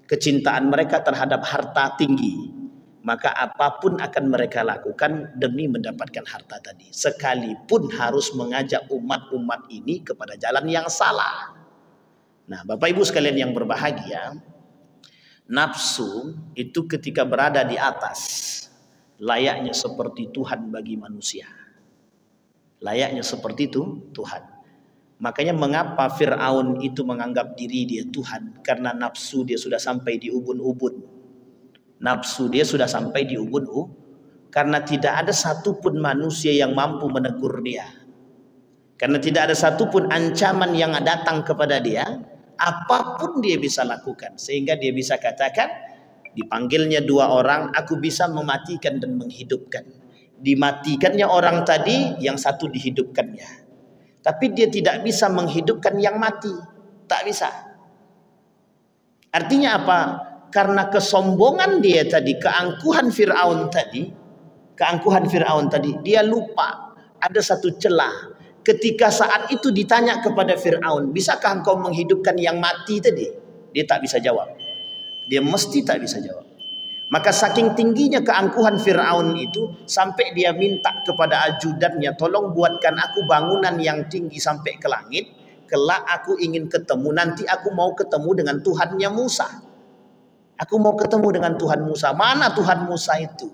kecintaan mereka terhadap harta tinggi. Maka apapun akan mereka lakukan demi mendapatkan harta tadi. Sekalipun harus mengajak umat-umat ini kepada jalan yang salah. Nah, Bapak Ibu sekalian yang berbahagia, nafsu itu ketika berada di atas, layaknya seperti Tuhan bagi manusia. Layaknya seperti itu Tuhan. Makanya mengapa Fir'aun itu menganggap diri dia Tuhan? Karena nafsu dia sudah sampai di ubun-ubun. Nafsu dia sudah sampai di ubun-ubun. Karena tidak ada satupun manusia yang mampu menegur dia. Karena tidak ada satupun ancaman yang datang kepada dia. Apapun dia bisa lakukan. Sehingga dia bisa katakan, dipanggilnya dua orang, aku bisa mematikan dan menghidupkan. Dimatikannya orang tadi, yang satu dihidupkannya. Tapi dia tidak bisa menghidupkan yang mati. Tak bisa. Artinya apa? Karena kesombongan dia tadi, keangkuhan Fir'aun tadi, dia lupa ada satu celah. Ketika saat itu ditanya kepada Fir'aun, bisakah engkau menghidupkan yang mati tadi? Dia tak bisa jawab. Dia mesti tak bisa jawab. Maka saking tingginya keangkuhan Fir'aun itu, sampai dia minta kepada ajudannya, tolong buatkan aku bangunan yang tinggi sampai ke langit. Kelak aku ingin ketemu, nanti aku mau ketemu dengan Tuhannya Musa. Aku mau ketemu dengan Tuhan Musa. Mana Tuhan Musa itu?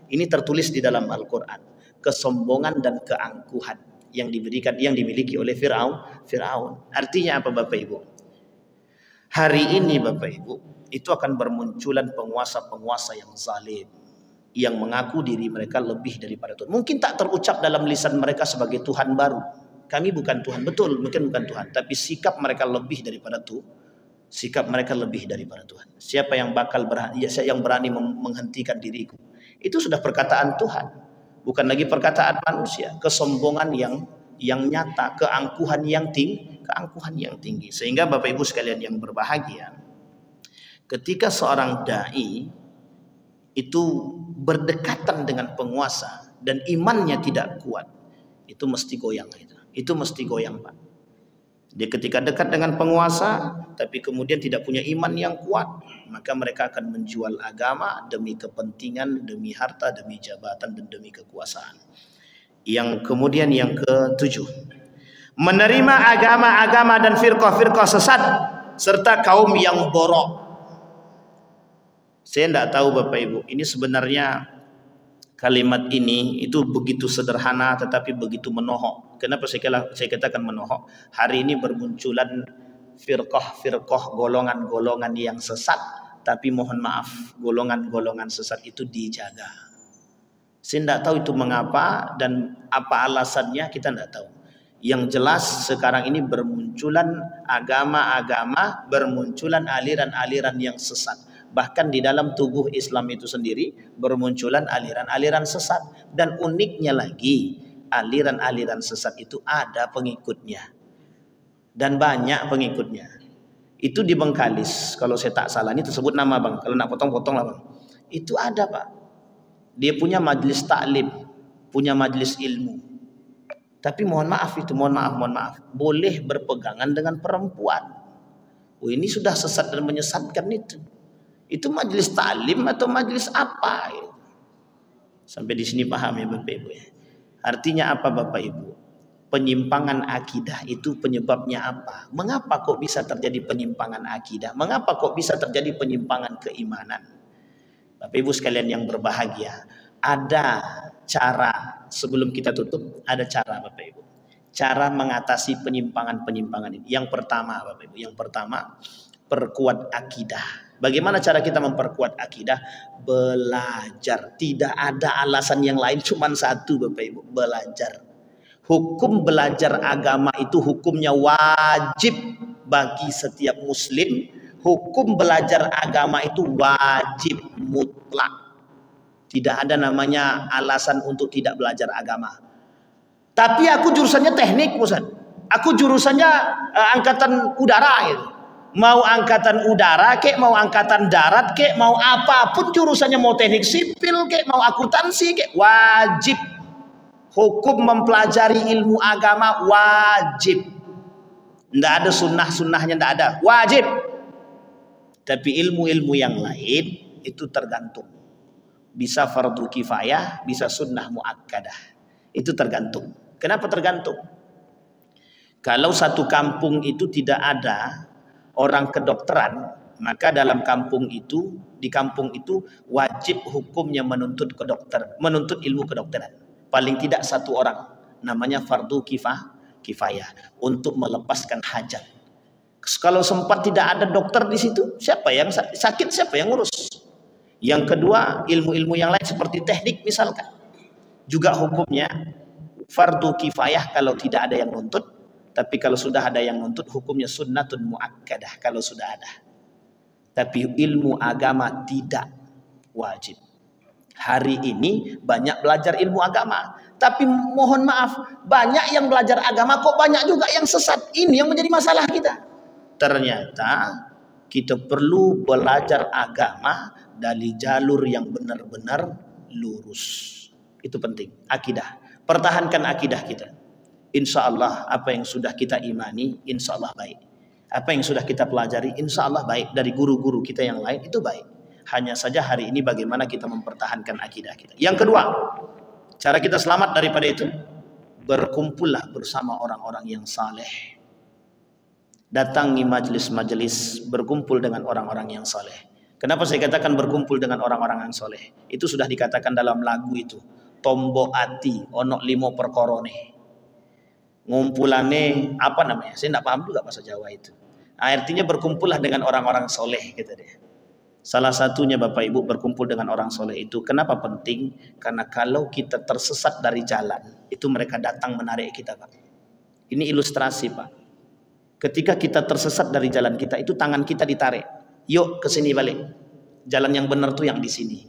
Ini tertulis di dalam Al-Quran. Kesombongan dan keangkuhan yang dimiliki oleh Fir'aun. Artinya apa Bapak Ibu? Hari ini Bapak Ibu, itu akan bermunculan penguasa-penguasa yang zalim, yang mengaku diri mereka lebih daripada Tuhan. Mungkin tak terucap dalam lisan mereka sebagai Tuhan baru. Kami bukan Tuhan, betul, mungkin bukan Tuhan. Tapi sikap mereka lebih daripada Tuhan. Sikap mereka lebih daripada Tuhan. Siapa yang berani menghentikan diriku? Itu sudah perkataan Tuhan, bukan lagi perkataan manusia. Kesombongan yang nyata, keangkuhan yang tinggi. Sehingga Bapak Ibu sekalian yang berbahagia, ketika seorang dai itu berdekatan dengan penguasa dan imannya tidak kuat, itu mesti goyang. Itu mesti goyang, Pak. Dia ketika dekat dengan penguasa, tapi kemudian tidak punya iman yang kuat, maka mereka akan menjual agama demi kepentingan, demi harta, demi jabatan, dan demi kekuasaan. Yang kemudian yang ketujuh, menerima agama-agama dan firqah-firqah sesat serta kaum yang borok. Saya tidak tahu Bapak Ibu, ini sebenarnya kalimat ini itu begitu sederhana tetapi begitu menohok. Kenapa saya katakan menohok? Hari ini bermunculan firqah-firqah, golongan-golongan yang sesat, tapi mohon maaf, golongan-golongan sesat itu dijaga. Saya tidak tahu itu mengapa dan apa alasannya, kita tidak tahu. Yang jelas sekarang ini bermunculan agama-agama, bermunculan aliran-aliran yang sesat. Bahkan di dalam tubuh Islam itu sendiri bermunculan aliran-aliran sesat. Dan uniknya lagi, aliran-aliran sesat itu ada pengikutnya. Dan banyak pengikutnya. Itu di Bengkalis, kalau saya tak salah, ini tersebut nama bang. Kalau nak potong-potong lah bang. Itu ada pak. Dia punya majlis taklim, punya majlis ilmu. Tapi mohon maaf, boleh berpegangan dengan perempuan. Oh, ini sudah sesat dan menyesatkan itu. Itu majelis taklim atau majelis apa? Sampai di sini paham ya Bapak Ibu ya. Artinya apa Bapak Ibu? Penyimpangan akidah itu penyebabnya apa? Mengapa kok bisa terjadi penyimpangan akidah? Mengapa kok bisa terjadi penyimpangan keimanan? Bapak Ibu sekalian yang berbahagia, ada cara sebelum kita tutup, ada cara Bapak Ibu. Cara mengatasi penyimpangan-penyimpangan ini. Yang pertama Bapak Ibu, perkuat akidah. Bagaimana cara kita memperkuat akidah? Belajar. Tidak ada alasan yang lain, cuma satu Bapak Ibu, belajar. Hukum belajar agama itu hukumnya wajib bagi setiap muslim. Hukum belajar agama itu wajib mutlak. Tidak ada namanya alasan untuk tidak belajar agama. Tapi aku jurusannya teknik, Ustaz. Aku jurusannya angkatan udara gitu. Mau angkatan udara kek, mau angkatan darat kek, mau apapun jurusannya, mau teknik sipil kek, mau akuntansi kek, wajib. Hukum mempelajari ilmu agama wajib. Tidak ada sunnah-sunnahnya, tidak ada. Wajib. Tapi ilmu-ilmu yang lain itu tergantung. Bisa fardu kifayah, bisa sunnah muakkadah. Itu tergantung. Kenapa tergantung? Kalau satu kampung itu tidak ada orang kedokteran, maka dalam kampung itu, di kampung itu wajib hukumnya menuntut ilmu kedokteran. Paling tidak satu orang, namanya fardu kifayah untuk melepaskan hajat. Kalau sempat tidak ada dokter di situ, siapa yang sakit, siapa yang ngurus? Yang kedua, ilmu-ilmu yang lain seperti teknik misalkan, juga hukumnya fardu kifayah kalau tidak ada yang nuntut. Tapi kalau sudah ada yang nuntut, hukumnya sunnatun muakkadah kalau sudah ada. Tapi ilmu agama tidak wajib. Hari ini banyak belajar ilmu agama, tapi mohon maaf, banyak yang belajar agama kok banyak juga yang sesat. Ini yang menjadi masalah kita. Ternyata kita perlu belajar agama dari jalur yang benar-benar lurus. Itu penting. Akidah. Pertahankan akidah kita. Insya Allah apa yang sudah kita imani, insya Allah baik. Apa yang sudah kita pelajari, insya Allah baik. Dari guru-guru kita yang lain, itu baik. Hanya saja hari ini bagaimana kita mempertahankan akidah kita. Yang kedua, cara kita selamat daripada itu, berkumpullah bersama orang-orang yang saleh. Datangi majelis-majelis, berkumpul dengan orang-orang yang saleh. Kenapa saya katakan berkumpul dengan orang-orang yang soleh? Itu sudah dikatakan dalam lagu itu. Tombo ati, onok limo perkorone. Ngumpulane, apa namanya? Saya tidak paham juga bahasa Jawa itu. Artinya berkumpullah dengan orang-orang soleh, gitu deh. Salah satunya Bapak Ibu berkumpul dengan orang soleh itu. Kenapa penting? Karena kalau kita tersesat dari jalan, itu mereka datang menarik kita, Pak. Ini ilustrasi, Pak. Ketika kita tersesat dari jalan kita, itu tangan kita ditarik. Yuk ke sini balik. Jalan yang benar tuh yang di sini.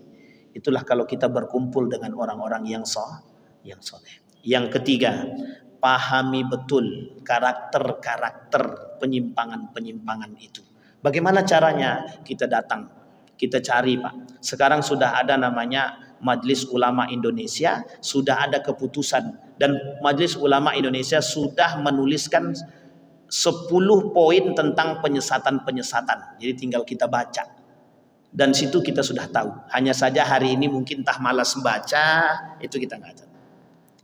Itulah kalau kita berkumpul dengan orang-orang yang soleh. Yang ketiga, pahami betul karakter-karakter penyimpangan-penyimpangan itu. Bagaimana caranya? Kita datang, kita cari Pak. Sekarang sudah ada namanya Majelis Ulama Indonesia, sudah ada keputusan. Dan Majelis Ulama Indonesia sudah menuliskan 10 poin tentang penyesatan-penyesatan. Jadi tinggal kita baca. Dan situ kita sudah tahu. Hanya saja hari ini mungkin entah malas baca, itu kita nggak tahu.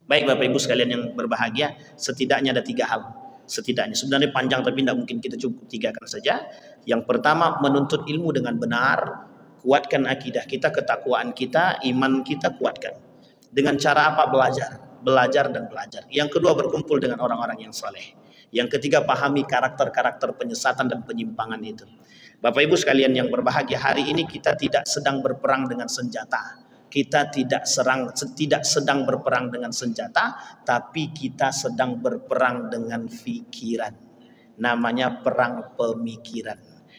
Baik Bapak Ibu sekalian yang berbahagia, setidaknya ada 3 hal. Setidaknya, sebenarnya panjang tapi tidak mungkin kita cukup 3 saja. Yang pertama, menuntut ilmu dengan benar, kuatkan akidah kita, ketakwaan kita, iman kita kuatkan. Dengan cara apa? Belajar dan belajar. Yang kedua, berkumpul dengan orang-orang yang saleh. Yang ketiga, pahami karakter-karakter penyesatan dan penyimpangan itu. Bapak Ibu sekalian yang berbahagia, hari ini kita tidak sedang berperang dengan senjata. Kita tidak sedang berperang dengan senjata, tapi kita sedang berperang dengan pikiran. Namanya perang pemikiran.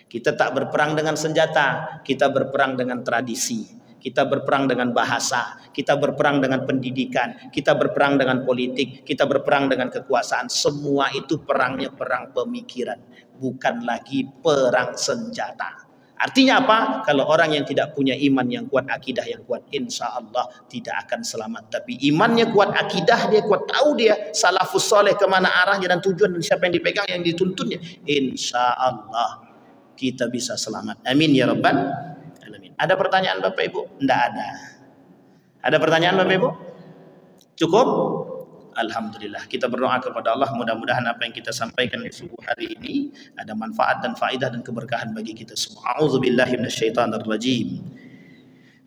Kita tak berperang dengan senjata, kita berperang dengan tradisi. Kita berperang dengan bahasa, kita berperang dengan pendidikan, kita berperang dengan politik, kita berperang dengan kekuasaan. Semua itu perangnya perang pemikiran, bukan lagi perang senjata. Artinya apa? Kalau orang yang tidak punya iman yang kuat, akidah yang kuat, insya Allah tidak akan selamat. Tapi imannya kuat, akidah dia kuat, tahu dia salafus soleh kemana arahnya dan tujuan dan siapa yang dipegang, yang dituntunnya, insya Allah kita bisa selamat. Amin ya rabbal alamin. Ada pertanyaan Bapak Ibu? Tidak ada. Ada pertanyaan Bapak Ibu? Cukup? Alhamdulillah, kita berdoa kepada Allah, mudah-mudahan apa yang kita sampaikan di subuh hari ini ada manfaat dan faedah dan keberkahan bagi kita semua. A'udzubillahi minasyaitonirrajim.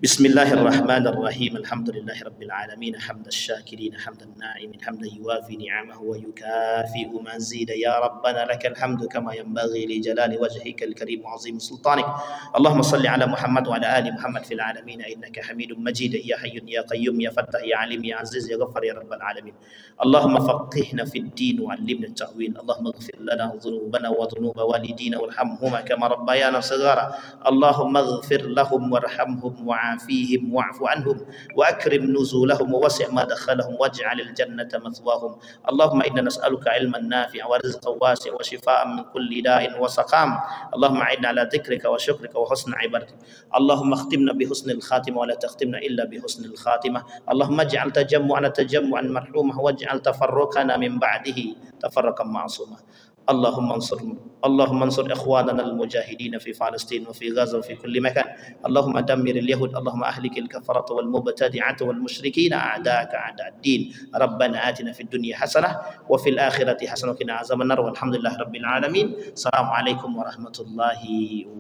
Bismillahirrahmanirrahim. Alhamdulillahirabbil alamin, hamdasy syakirin, hamdan na'imin, hamdan yuwafi ni'amahu wa yukafi'u mazida. Ya rabbana lakal hamdu kama yanbaghi li jalali wajhikal karim wa 'azimi sultanik. Allahumma shalli ala Muhammad wa ala ali Muhammad fil alamin innaka Hamidum Majid. Ya hayyun ya qayyum ya fattah ya alim ya aziz ya ghaffar ya rabbal alamin. Allahumma faqihna fid din wa 'allimna at-ta'wil. Allahumma ighfir lana dhunubana wa dhunuba walidina warhamhuma kama rabbayana shighara. Allahumma ighfir lahum warhamhum وعافيهم واعف عنهم وأكرم نزولهم ووسع مدخلهم واجعل الجنة مثواهم. اللهم إنا نسألك علما نافعا ورزقا واسعا وشفاء من كل داء وسقام. اللهم أعنا على ذكرك وشكرك وحسن عبادتك. اللهم اختمنا بحسن الخاتمة ولا تختمنا إلا بحسن الخاتمة. اللهم اجعل تجمعنا تجمعا مرحوما واجعل تفرقنا من بعده تفرقا معصوما. اللهم انصر إخواننا المجاهدين في فلسطين وفي غزة وفي كل مكان. اللهم دمر اليهود. اللهم أهلك الكفرة والمبتدعة والمشركين أعداءك أعداء الدين. ربنا آتنا في الدنيا حسنة وفي الآخرة حسنة وقنا عذاب النار والحمد لله رب العالمين. السلام عليكم ورحمة الله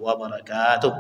وبركاته.